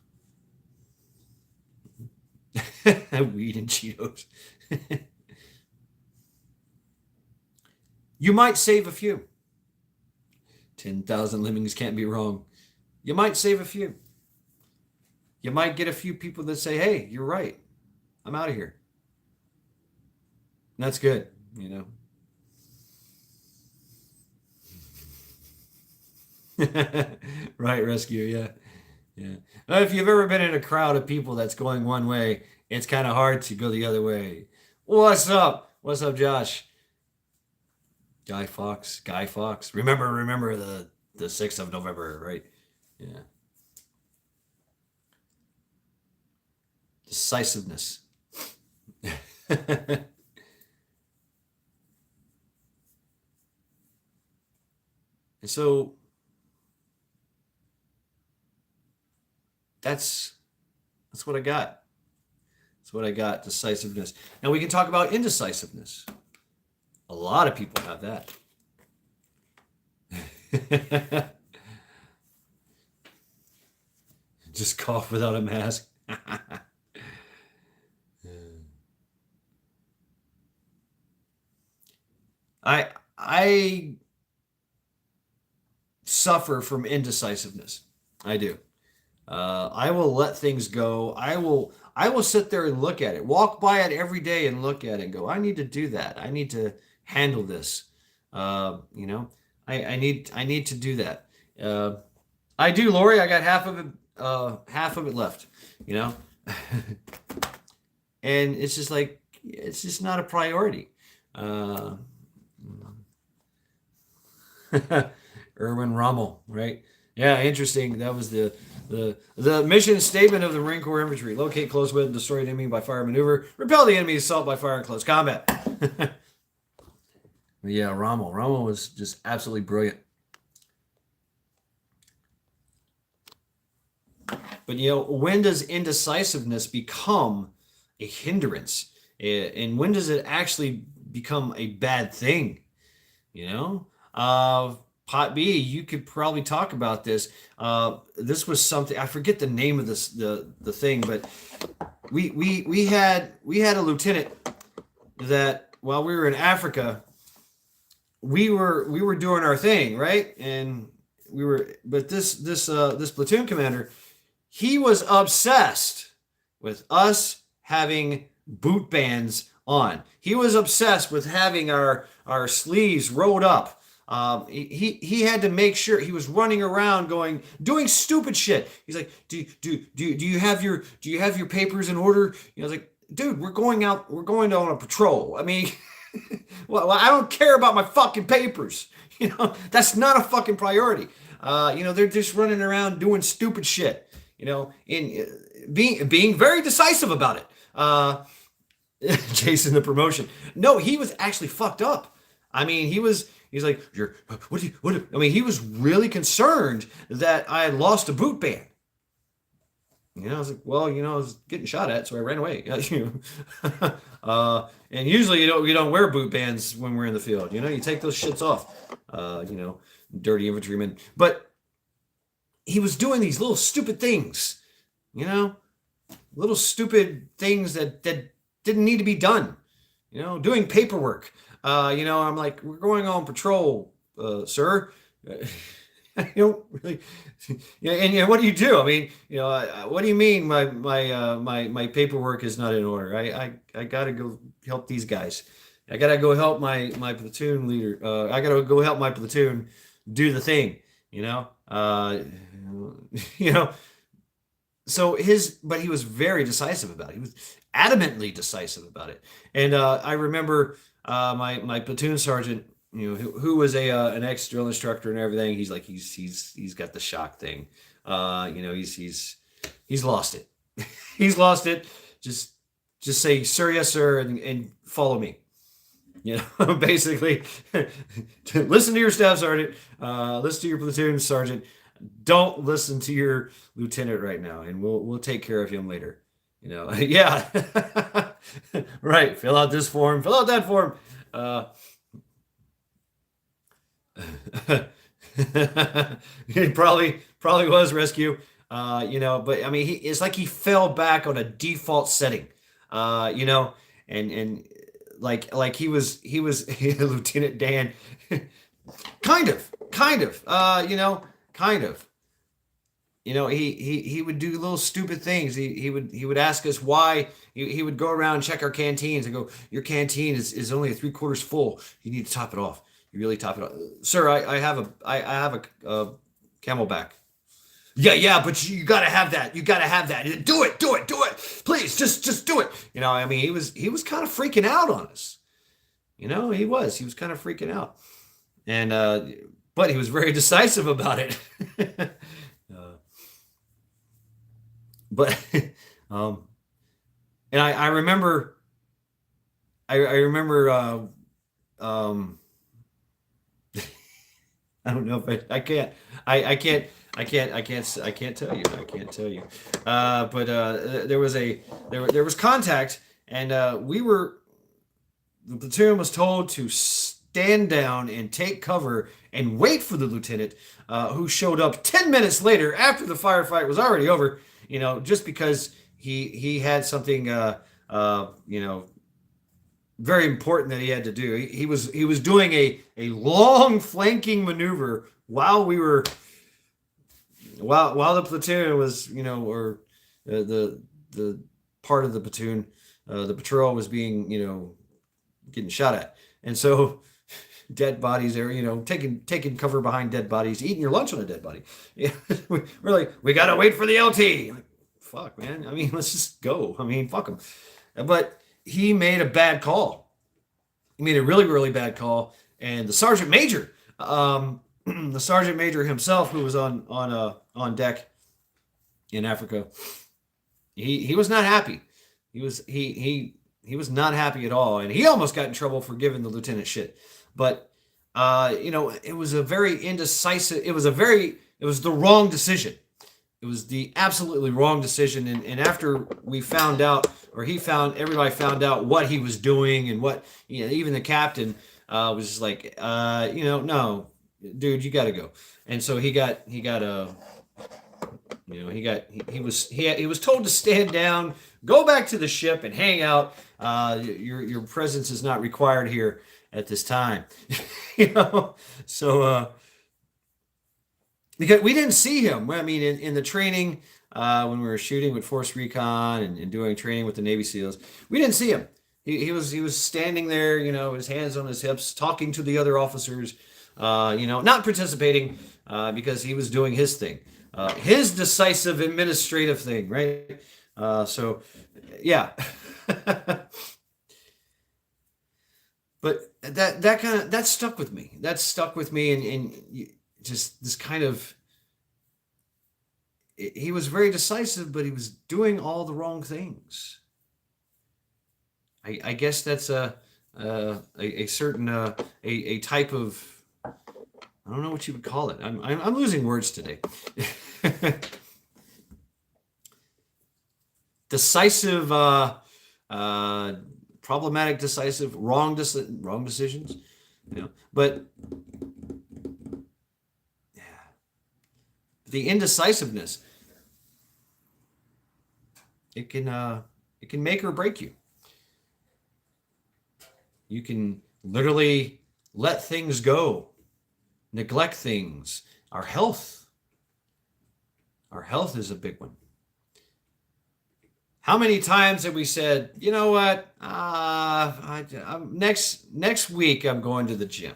Weed and Cheetos. You might save a few. 10,000 lemmings can't be wrong. You might save a few. You might get a few people that say, hey, you're right. I'm out of here. And that's good, Right, rescue, yeah. Yeah. If you've ever been in a crowd of people that's going one way, it's kind of hard to go the other way. What's up? What's up, Josh? Guy Fawkes. Guy Fawkes. Remember the 6th of November, right? Yeah. Decisiveness. And so that's what I got. That's what I got. Decisiveness. Now we can talk about indecisiveness. A lot of people have that. Just cough without a mask. I suffer from indecisiveness. I do. I will let things go. I will sit there and look at it, walk by it every day and look at it and go, I need to do that. I need to handle this. Uh, you know, I need to do that. Uh, I do, Lori. I got half of it left. You know, and it's just like it's just not a priority. Uh, Erwin Rommel, right? Yeah, interesting. That was the mission statement of the Marine Corps Infantry: locate, close with, and destroy the enemy by fire and maneuver. Repel the enemy's assault by fire in close combat. Yeah, Rommel. Rommel was just absolutely brilliant. But when does indecisiveness become a hindrance? And when does it actually become a bad thing? You know, Pot B, you could probably talk about this. This was something I forget the name of this the thing, but we had a lieutenant that while we were in Africa, we were doing our thing, right? And but this platoon commander, he was obsessed with us having boot bands on. He was obsessed with having our sleeves rolled up. He had to make sure he was running around doing stupid shit. He's like, do you have your papers in order? I was like, dude, we're going on a patrol. I mean, well, I don't care about my fucking papers. That's not a fucking priority. They're just running around doing stupid shit. In being very decisive about it. Chasing the promotion. No, he was actually fucked up. I mean, he's like, I mean, he was really concerned that I had lost a boot band. I was like, well, I was getting shot at, so I ran away. And usually you don't wear boot bands when we're in the field. You take those shits off. Dirty infantrymen. But he was doing these little stupid things, little stupid things that didn't need to be done, doing paperwork. I'm like, we're going on patrol, sir. I don't really, and what do you do? I mean, what do you mean my paperwork is not in order? I gotta go help these guys. I gotta go help my platoon leader. I gotta go help my platoon do the thing. you know uh you know but he was very decisive about it. He was adamantly decisive about it. And I remember my platoon sergeant, who was an ex drill instructor and everything. He's like, he's got the shock thing. He's lost it. He's lost it. Just say, sir, yes, sir, and follow me. Basically, listen to your staff sergeant, listen to your platoon sergeant. Don't listen to your lieutenant right now, and we'll take care of him later. Yeah, right. Fill out this form. Fill out that form. It probably was rescue. But I mean, it's like he fell back on a default setting. And like he was Lieutenant Dan, kind of, kind of. Kind of. He would do little stupid things. He would ask us why. He would go around and check our canteens and go, your canteen is only a 3/4 full. You need to top it off. You really top it off, sir. I have a Camelback. Yeah, but you gotta have that. You gotta have that. Do it. Please, just do it. I mean, he was kind of freaking out on us. He was kind of freaking out, and but he was very decisive about it. But and I remember I remember I don't know if I can't I can't I can't tell you. I can't tell you. But there was contact, and the platoon was told to stand down and take cover and wait for the lieutenant, who showed up 10 minutes later after the firefight was already over. Just because he had something very important that he had to do. He was doing a long flanking maneuver while the platoon was, or the part of the platoon, the patrol was being, getting shot at. And so dead bodies there, taking cover behind dead bodies, eating your lunch on a dead body. Yeah, we're like, we gotta wait for the LT. Like, fuck, man. I mean, let's just go. I mean, fuck him. But he made a bad call. He made a really, really bad call, and the sergeant major, the sergeant major himself, who was on deck in Africa, he was not happy. He was not happy at all, and he almost got in trouble for giving the lieutenant shit. But it was a very indecisive. It was the wrong decision. It was the absolutely wrong decision. And after we found out, or everybody found out what he was doing, and what, even the captain was just like, no, dude, you got to go. And so he was told to stand down, go back to the ship, and hang out. Your presence is not required here at this time. So because we didn't see him. I mean, in the training, when we were shooting with Force Recon and doing training with the Navy SEALs, we didn't see him. He was standing there, his hands on his hips, talking to the other officers, not participating, because he was doing his thing. His decisive administrative thing, right? So, yeah. But that stuck with me. That stuck with me, and just this kind of. He was very decisive, but he was doing all the wrong things. I guess that's a certain a type of. I don't know what you would call it. I'm losing words today. Decisive, problematic, decisive, wrong decisions. But yeah, the indecisiveness, it can make or break you. You can literally let things go. Neglect things. Our health is a big one. How many times have we said, you know what? Next week I'm going to the gym.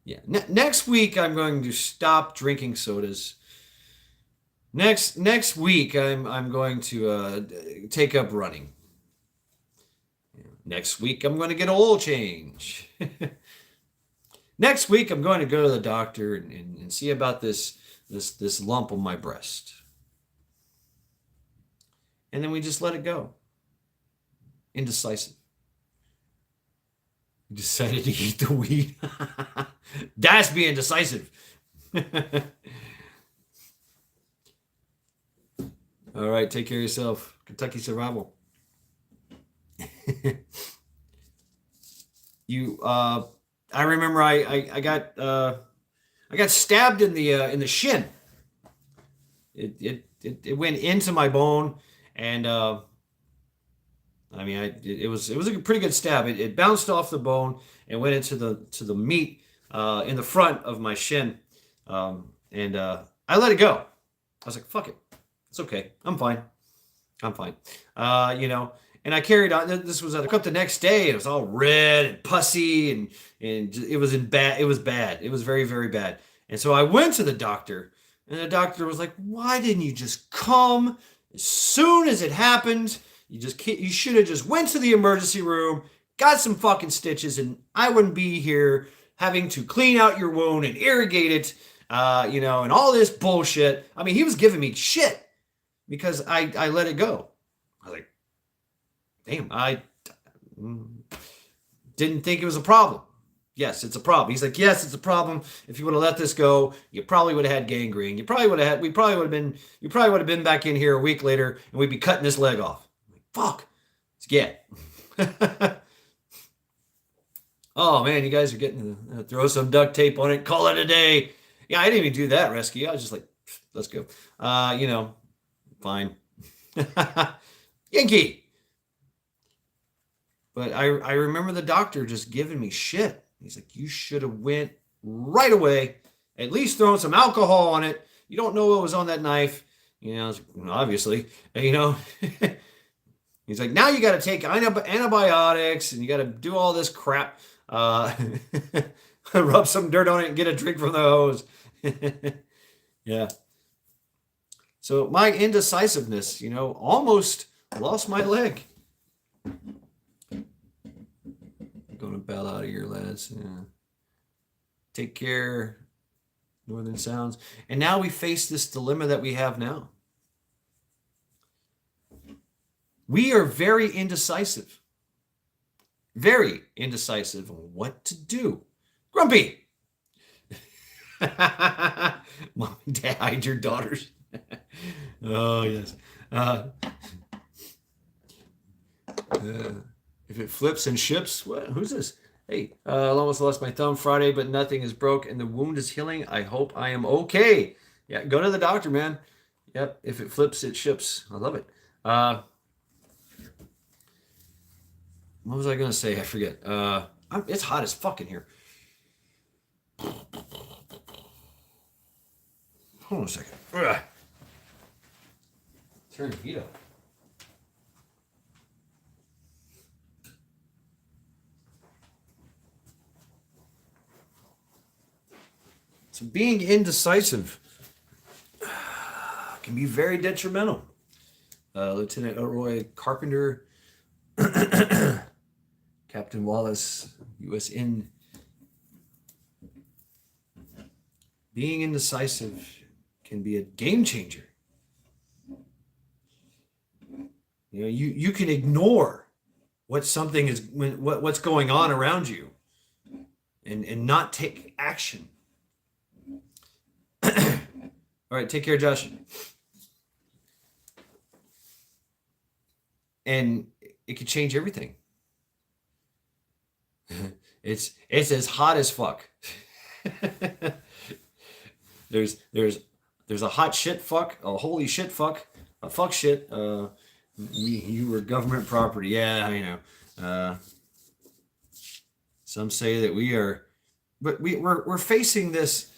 Yeah. Next week I'm going to stop drinking sodas. Next week I'm going to take up running. Next week I'm going to get an oil change. Next week, I'm going to go to the doctor and see about this lump on my breast. And then we just let it go. Indecisive. We decided to eat the weed. That's being decisive. All right, take care of yourself. Kentucky survival. I remember I got stabbed in the shin. It went into my bone, and it was a pretty good stab. It bounced off the bone and went into the meat in the front of my shin, and I let it go. I was like, fuck it, it's okay, I'm fine. And I carried on. This was, I woke up the next day. It was all red and pussy, and it was bad. It was bad. It was very, very bad. And so I went to the doctor, and the doctor was like, "Why didn't you just come as soon as it happened? You should have just went to the emergency room, got some fucking stitches, and I wouldn't be here having to clean out your wound and irrigate it, and all this bullshit." I mean, he was giving me shit because I let it go. I was like, damn, I didn't think it was a problem. Yes, it's a problem. He's like, yes, it's a problem. If you would have let this go, you probably would have had gangrene. You probably would have been back in here a week later, and we'd be cutting this leg off. I'm like, fuck. Yeah. Oh man, you guys are getting to throw some duct tape on it, call it a day. Yeah, I didn't even do that rescue. I was just like, let's go. Fine. Yankee. But I remember the doctor just giving me shit. He's like, you should have went right away, at least throwing some alcohol on it. You don't know what was on that knife. I was like, obviously, He's like, now you got to take antibiotics and you got to do all this crap. Uh, rub some dirt on it and get a drink from the hose. Yeah. So my indecisiveness, almost lost my leg. I'm going to bail out of here, lads. Yeah. Take care, Northern Sounds. And now we face this dilemma that we have now. We are very indecisive. Very indecisive on what to do. Grumpy! Mom and Dad, hide your daughters. Oh, yes. If it flips and ships, what? Who's this? Hey, I almost lost my thumb Friday, but nothing is broke and the wound is healing. I hope I am okay. Yeah, go to the doctor, man. Yep, if it flips, it ships. I love it. What was I going to say? I forget. It's hot as fuck in here. Hold on a second. Turn the heat up. So being indecisive can be very detrimental. Lieutenant Elroy Carpenter, Captain Wallace, USN. Being indecisive can be a game changer. You can ignore what's going on around you and not take action. All right, take care, Josh. And it could change everything. It's as hot as fuck. There's a hot shit fuck, a holy shit fuck, a fuck shit. You were government property. Yeah, I know. Some say that we are, but we're facing this.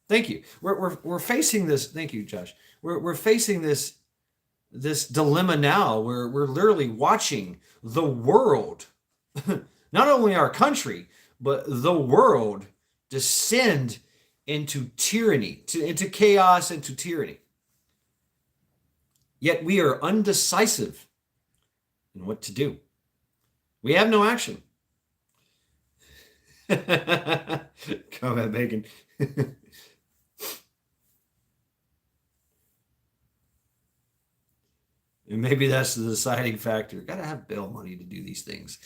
Thank you. We're facing this. Thank you, Josh. We're facing this dilemma now where we're literally watching the world, not only our country, but the world descend into tyranny, into chaos, into tyranny. Yet we are undecisive in what to do. We have no action. Comment bacon. And maybe that's the deciding factor. Got to have bail money to do these things.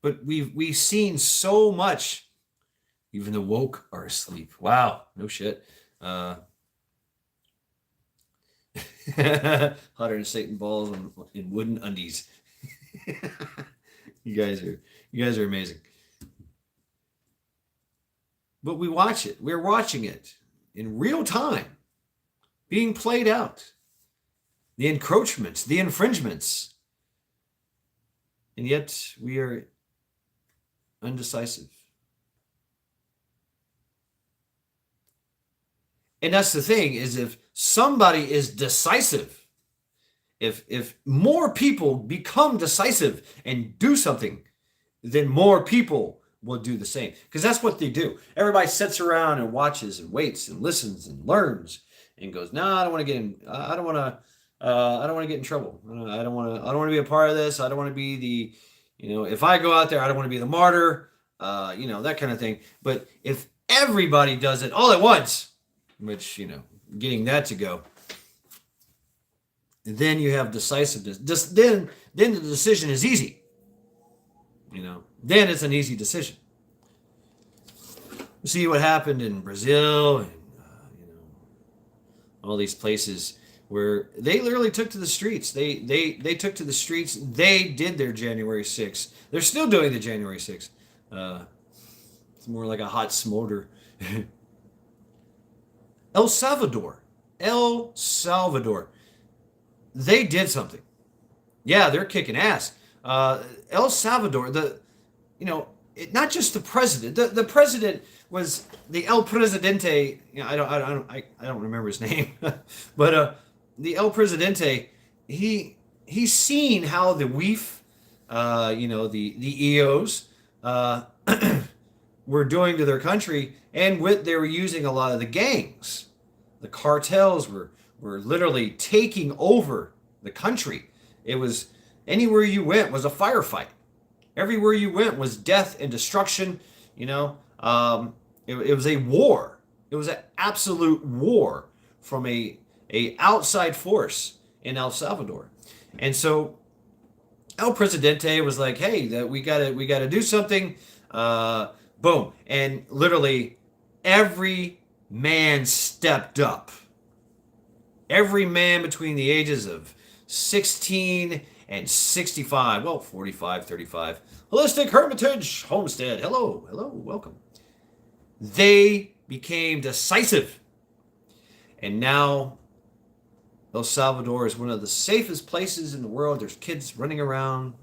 But we've seen so much. Even the woke are asleep. Wow, no shit. Hotter than Satan balls in wooden undies. You guys are amazing. But we watch it. We're watching it in real time, being played out. The encroachments, the infringements. And yet we are undecisive. And that's the thing, is if somebody is decisive, if more people become decisive and do something, then more people will do the same. Because that's what they do. Everybody sits around and watches and waits and listens and learns and goes, "No, I don't want to get in. I don't want to get in trouble. I don't want to be a part of this. I don't want to be the, if I go out there, I don't want to be the martyr. That kind of thing. But if everybody does it all at once, which, getting that to go, then you have decisiveness. Then the decision is easy. Then it's an easy decision. You see what happened in Brazil and, all these places where they literally took to the streets. They took to the streets. They did their January 6th. They're still doing the January 6th. It's more like a hot smolder. El Salvador. They did something. Yeah, they're kicking ass. El Salvador, not just the president. The president was the El Presidente. I don't remember his name, but the El Presidente. He's seen how the WEF, the EOs uh, were doing to their country, and they were using a lot of the gangs. The cartels were literally taking over the country. It was anywhere you went was a firefight. Everywhere you went was death and destruction. It was a war. It was an absolute war from a outside force in El Salvador. And so El Presidente was like, "Hey, that we gotta do something." Boom, and literally every man stepped up. Every man between the ages of 16 and 65, well, 45, 35, Holistic Hermitage Homestead. Hello, hello, welcome. They became decisive, and now El Salvador is one of the safest places in the world. There's kids running around,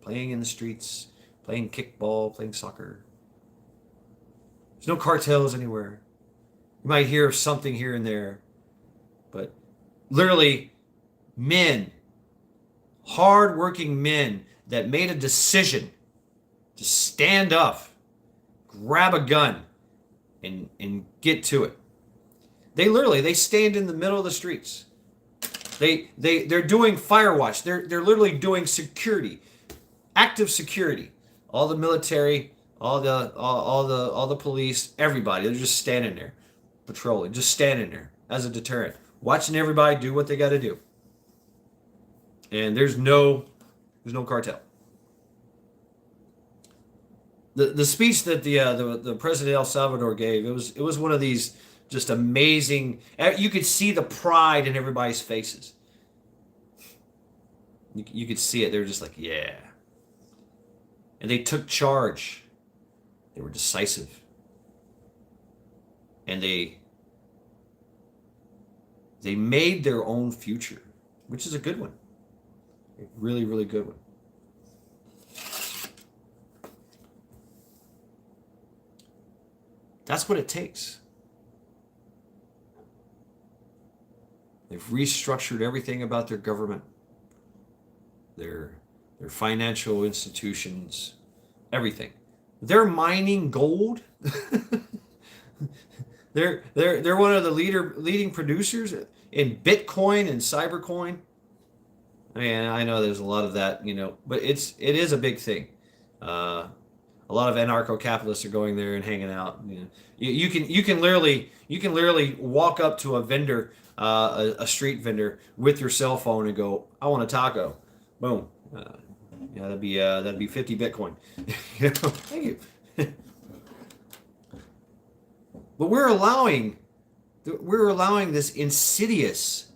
playing in the streets, playing kickball, playing soccer. There's no cartels anywhere. You might hear of something here and there, but literally men, hard-working men that made a decision to stand up, grab a gun, and get to it. They stand in the middle of the streets. They're doing fire watch. They're literally doing security, active security. All the military, all the police, everybody. They're just standing there, patrolling, just standing there as a deterrent, watching everybody do what they got to do. And there's no cartel. The speech that the president of El Salvador gave, it was one of these just amazing. You could see the pride in everybody's faces. You could see it. They were just like, yeah. And they took charge. They were decisive. And they made their own future, which is a good one. A really, really good one. That's what it takes. They've restructured everything about their government, their financial institutions, everything. They're mining gold. they're one of the leading producers in Bitcoin and Cybercoin. I mean, I know there's a lot of that, but it is a big thing. A lot of anarcho-capitalists are going there and hanging out. You can literally walk up to a vendor, a street vendor, with your cell phone and go, "I want a taco." Boom. That'd be 50 Bitcoin. Thank you. But we're allowing this insidious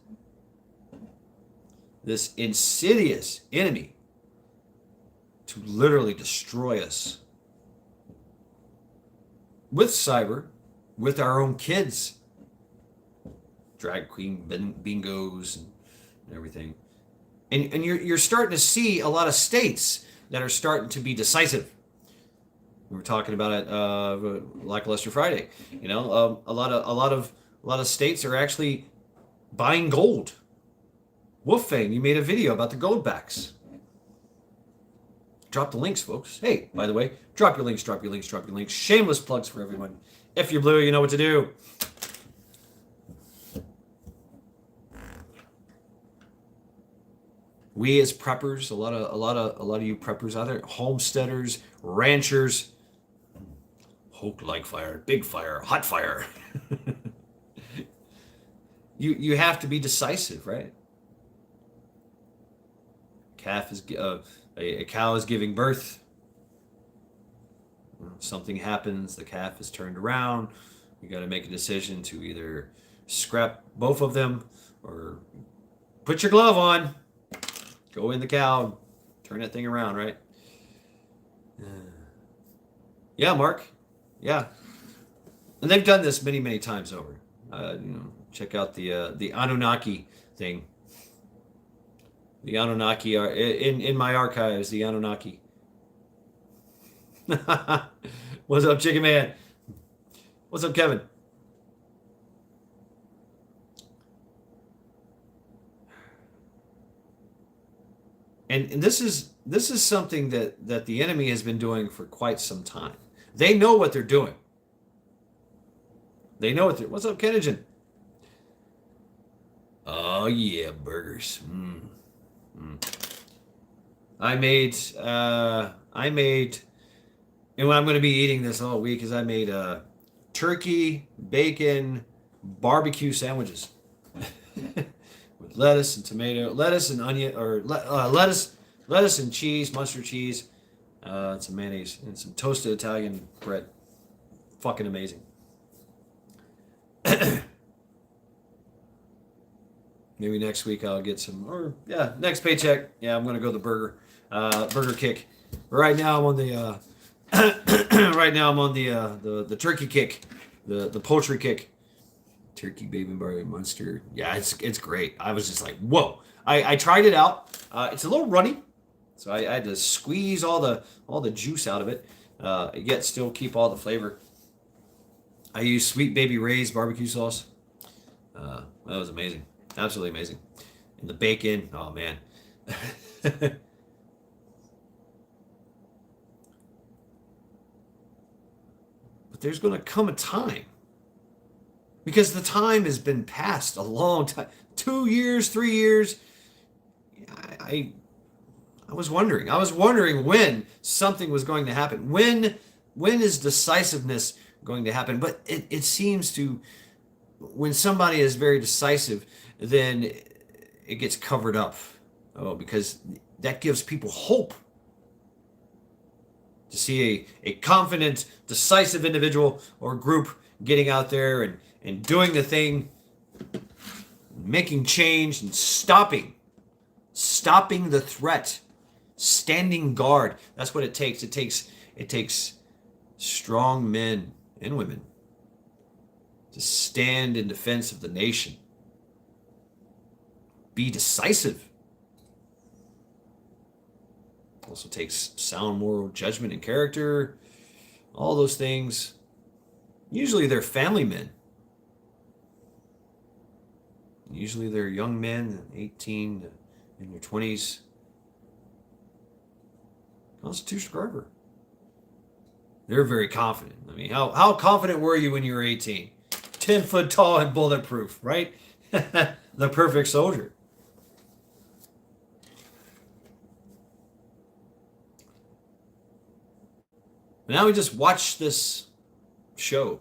enemy to literally destroy us with cyber, with our own kids, drag queen bingos and everything. And you're starting to see a lot of states that are starting to be decisive. We were talking about it Lackluster Friday. A lot of states are actually buying gold. Wolfang, you made a video about the gold backs. Drop the links, folks. Hey, by the way, drop your links. Shameless plugs for everyone. If you're blue, you know what to do. We as preppers, a lot of you preppers out there, homesteaders, ranchers, Hulk like fire, big fire, hot fire. You have to be decisive, right? A cow is giving birth. Something happens, the calf is turned around. You got to make a decision to either scrap both of them or put your glove on, go in the cow, turn that thing around, right? Yeah, Mark. Yeah. And they've done this many, many times over. Check out the Anunnaki thing. The Anunnaki are in my archives. The Anunnaki. What's up, Chicken Man? What's up, Kevin? And this is something that the enemy has been doing for quite some time. They know what they're doing. They know what they're. What's up, Kenogen? Oh yeah, burgers. I made, and what I'm going to be eating this all week is I made turkey, bacon, barbecue sandwiches with lettuce and tomato, lettuce and onion, or lettuce and cheese, mustard cheese, and some mayonnaise and some toasted Italian bread. Fucking amazing. Maybe next week I'll get some, or yeah, next paycheck. Yeah, I'm gonna go the burger kick. Right now I'm on the right now I'm on the turkey kick, the poultry kick. Turkey, bacon, barley, mustard. Yeah, it's great. I was just like, whoa. I tried it out. It's a little runny, so I had to squeeze all the juice out of it, yet still keep all the flavor. I used Sweet Baby Ray's barbecue sauce. That was amazing. Absolutely amazing. And the bacon, oh man. But there's going to come a time, because the time has been past a long time, 2 years, 3 years. I was wondering. I was wondering when something was going to happen. When is decisiveness going to happen? But it seems to, when somebody is very decisive, then it gets covered up. Oh, because that gives people hope. To see a confident, decisive individual or group getting out there and doing the thing, making change and stopping the threat, standing guard. That's what it takes. It takes strong men and women to stand in defense of the nation. Be decisive. Also takes sound moral judgment and character. All those things. Usually they're family men. Usually they're young men, 18 in their 20s. Constitution Garber. They're very confident. I mean, how confident were you when you were 18? 10 foot tall and bulletproof, right? The perfect soldier. Now we just watch this show.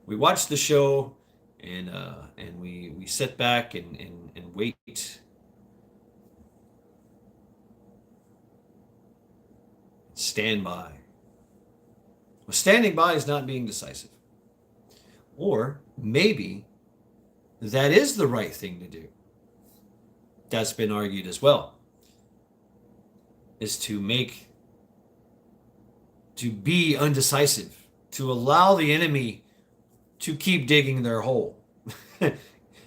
We watch the show and we sit back and wait. Stand by. Well, standing by is not being decisive. Or maybe that is the right thing to do. That's been argued as well. Is to be undecisive, to allow the enemy to keep digging their hole.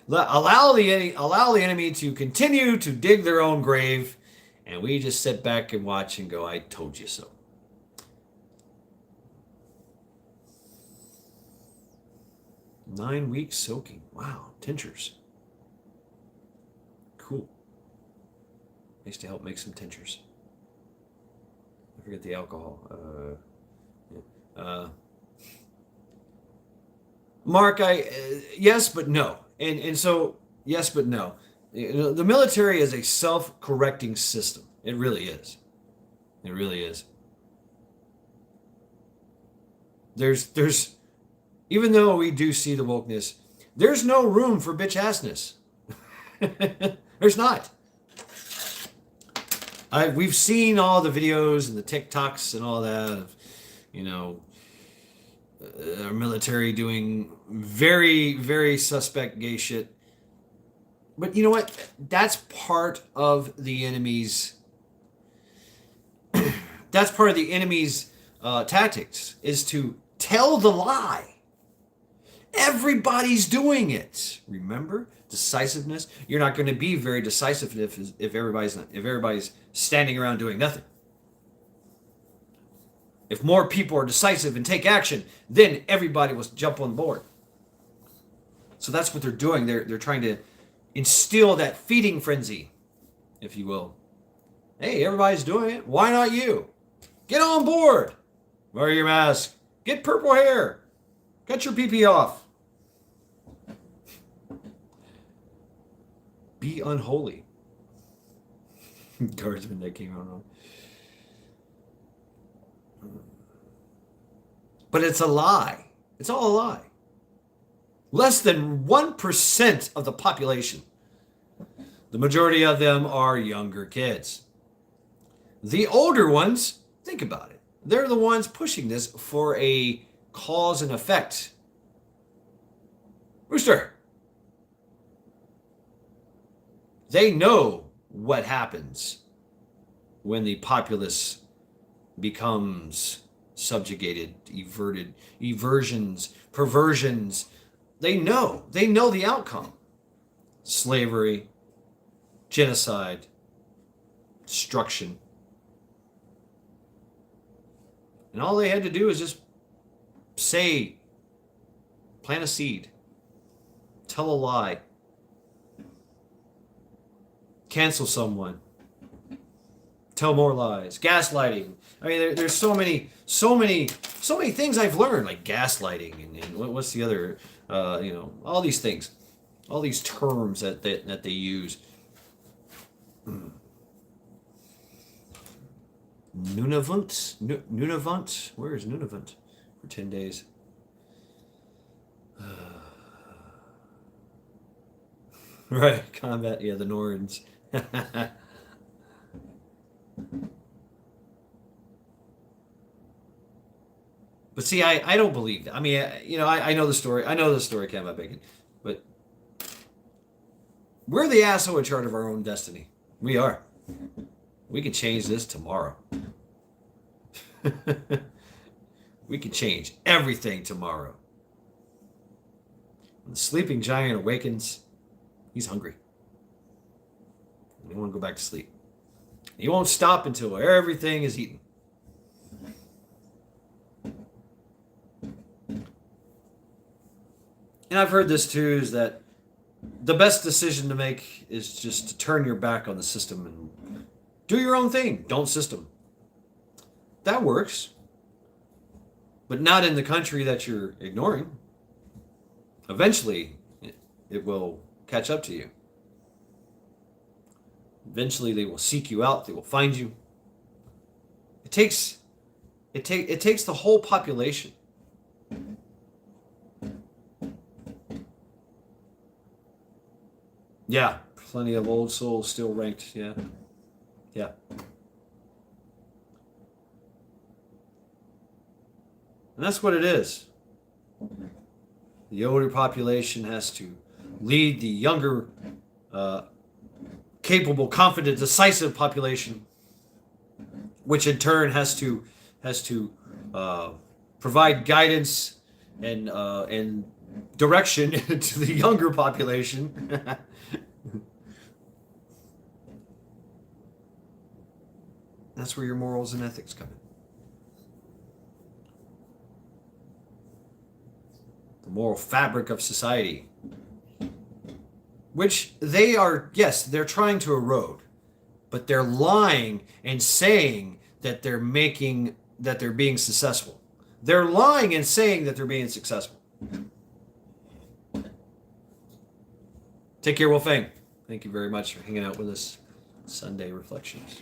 allow the enemy to continue to dig their own grave, and we just sit back and watch and go, I told you so. Nine weeks soaking. Wow, tinctures. Cool. I used to help make some tinctures. I forget the alcohol. Mark, yes, but no. And so, yes, but no. The military is a self-correcting system. It really is. It really is. There's, even though we do see the wokeness, there's no room for bitch-assness. There's not. We've seen all the videos and the TikToks and all that of, our military doing very, very suspect gay shit. But you know what? That's part of the enemy's. That's part of the enemy's tactics, is to tell the lie. Everybody's doing it. Remember, decisiveness. You're not going to be very decisive if everybody's standing around doing nothing. If more people are decisive and take action, then everybody will jump on board. So that's what they're doing. They're trying to instill that feeding frenzy if you will. Hey, everybody's doing it. Why not you? Get on board. Wear your mask. Get purple hair. Cut your PP off. Be unholy. Guardsman that came out. But it's a lie. It's all a lie. Less than 1% of the population. The majority of them are younger kids. The older ones, think about it. They're the ones pushing this for a cause and effect. Rooster. They know what happens when the populace becomes subjugated, eversions, perversions. They know the outcome. Slavery, genocide, destruction. And all they had to do is just say, plant a seed, tell a lie, cancel someone, tell more lies, gaslighting. I mean, there's so many things I've learned, like gaslighting and what's the other, all these things, all these terms that they use. Nunavut? Where is Nunavut? For 10 days. Right, combat, yeah, the Norns. But see, I don't believe that. I mean, I know the story. I know the story, Combat Bacon. But we're the asshole in charge of our own destiny. We are. We can change this tomorrow. We can change everything tomorrow. When the sleeping giant awakens, he's hungry. He won't go back to sleep. He won't stop until everything is eaten. And I've heard this too, is that the best decision to make is just to turn your back on the system and do your own thing. Don't system. That works. But not in the country that you're ignoring. Eventually, it will catch up to you. Eventually, they will seek you out. They will find you. It takes the whole population. Yeah, plenty of old souls still ranked. Yeah. And that's what it is. The older population has to lead the younger, capable, confident, decisive population, which in turn has to provide guidance and direction to the younger population. That's where your morals and ethics come in. The moral fabric of society, which they are, yes, they're trying to erode, but they're lying and saying that they're being successful. They're lying and saying that they're being successful. Take care, Wolfang. Thank you very much for hanging out with us. Sunday Reflections.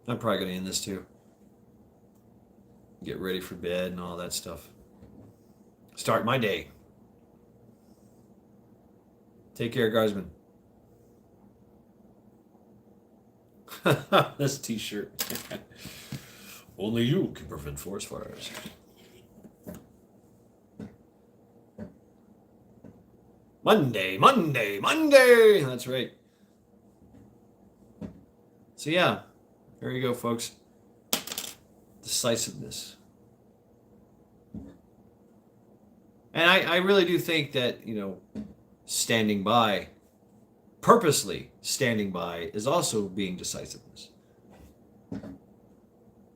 I'm probably going to end this too. Get ready for bed and all that stuff. Start my day. Take care, Guardsman. This t-shirt. Only you can prevent forest fires. Monday. That's right. So yeah. There you go, folks. Decisiveness. And I really do think that, standing by, purposely standing by, is also being decisiveness.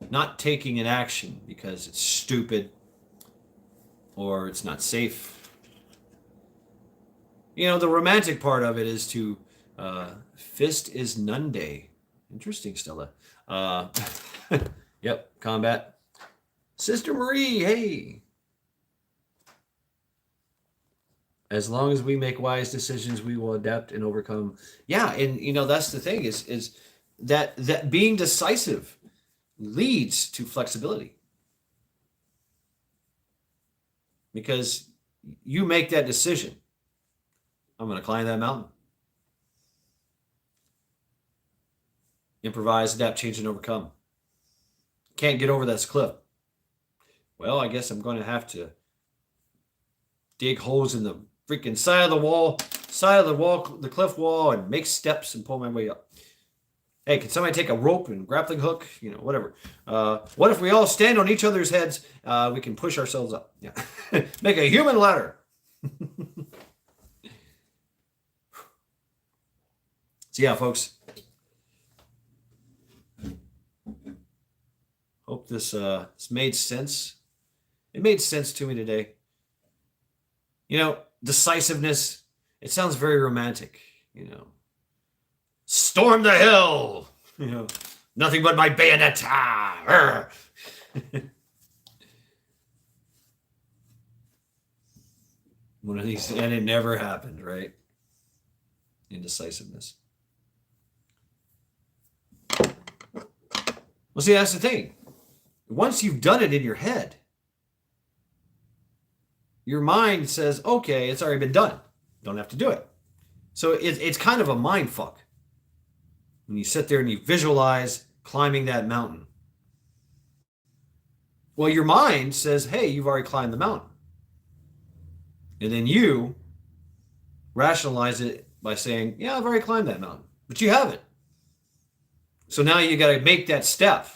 Not taking an action because it's stupid or it's not safe The romantic part of it is to fist is none day. Interesting, Stella. Uh, yep, combat. Sister Marie, hey. As long as we make wise decisions, we will adapt and overcome. Yeah, and that's the thing is that being decisive leads to flexibility because you make that decision. I'm going to climb that mountain. Improvise, adapt, change, and overcome. Can't get over this cliff. Well, I guess I'm going to have to dig holes in the freaking side of the wall, the cliff wall, and make steps and pull my way up. Hey, can somebody take a rope and grappling hook? Whatever. What if we all stand on each other's heads? We can push ourselves up. Yeah. Make a human ladder. So yeah, folks. Hope this made sense. It made sense to me today. Decisiveness. It sounds very romantic. Storm the hill. Nothing but my bayonet. One of these, and it never happened, right? Indecisiveness. Well, see, that's the thing. Once you've done it in your head, your mind says, okay, it's already been done. Don't have to do it. So it's kind of a mind fuck when you sit there and you visualize climbing that mountain. Well, your mind says, hey, you've already climbed the mountain. And then you rationalize it by saying, yeah, I've already climbed that mountain. But you haven't. So now you got to make that step.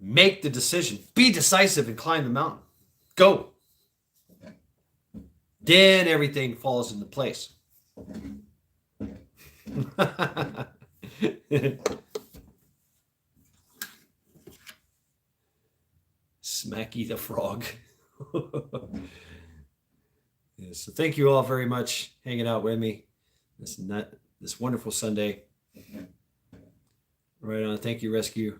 Make the decision. Be decisive and climb the mountain. Go. Then everything falls into place. Smacky the frog. Yeah, so thank you all very much hanging out with me this wonderful Sunday. Right on. Thank you, Rescue.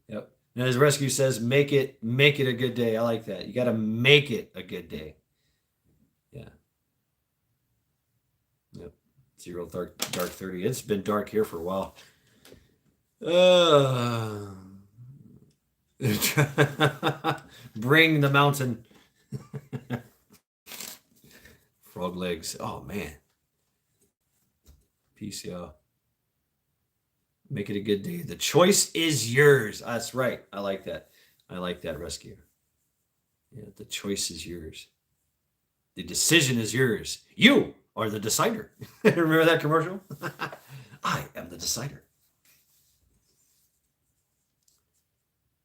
Yep. And as Rescue says, make it a good day. I like that. You got to make it a good day. Yeah. Yep. 0 dark 30. It's been dark here for a while. Bring the mountain. Frog legs. Oh, man. Peace, y'all. Make it a good day. The choice is yours. That's right. I like that. I like that, Rescue. Yeah, the choice is yours. The decision is yours. You are the decider. Remember that commercial? I am the decider.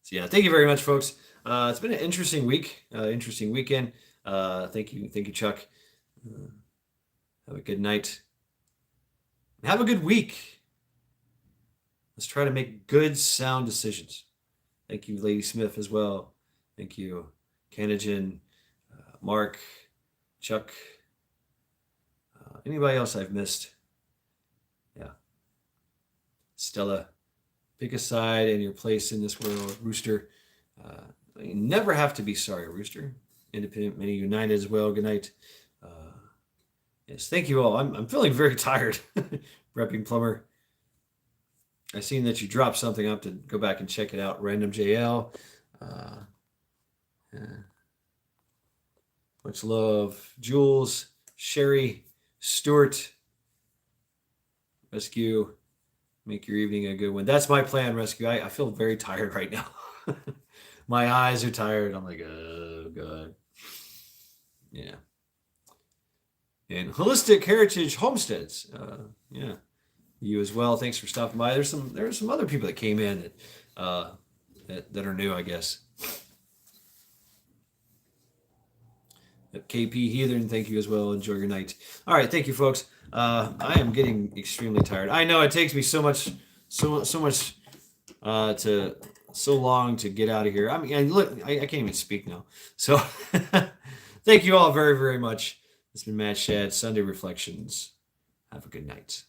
So yeah, thank you very much, folks. It's been an interesting week, interesting weekend. Thank you, Chuck. Have a good night. Have a good week. Let's try to make good, sound decisions. Thank you, Lady Smith, as well. Thank you, Canajan, Mark, Chuck. Anybody else I've missed? Yeah. Stella, pick a side and your place in this world. Rooster, you never have to be sorry, Rooster. Independent, many united as well. Good night. Yes, thank you all. I'm feeling very tired. Repping Plumber. I seen that you dropped something. I have to go back and check it out. Random JL. Yeah. Much love. Jules, Sherry, Stuart, Rescue. Make your evening a good one. That's my plan, Rescue. I feel very tired right now. My eyes are tired. I'm like, oh, God. Yeah. And Holistic Heritage Homesteads. Yeah. You as well. Thanks for stopping by. There's some other people that came in that are new, I guess. KP Heathen, thank you as well. Enjoy your night. All right, thank you, folks. I am getting extremely tired. I know it takes me so long to get out of here. I mean, look, I can't even speak now. So, thank you all very, very much. It's been Matt Shad, Sunday Reflections. Have a good night.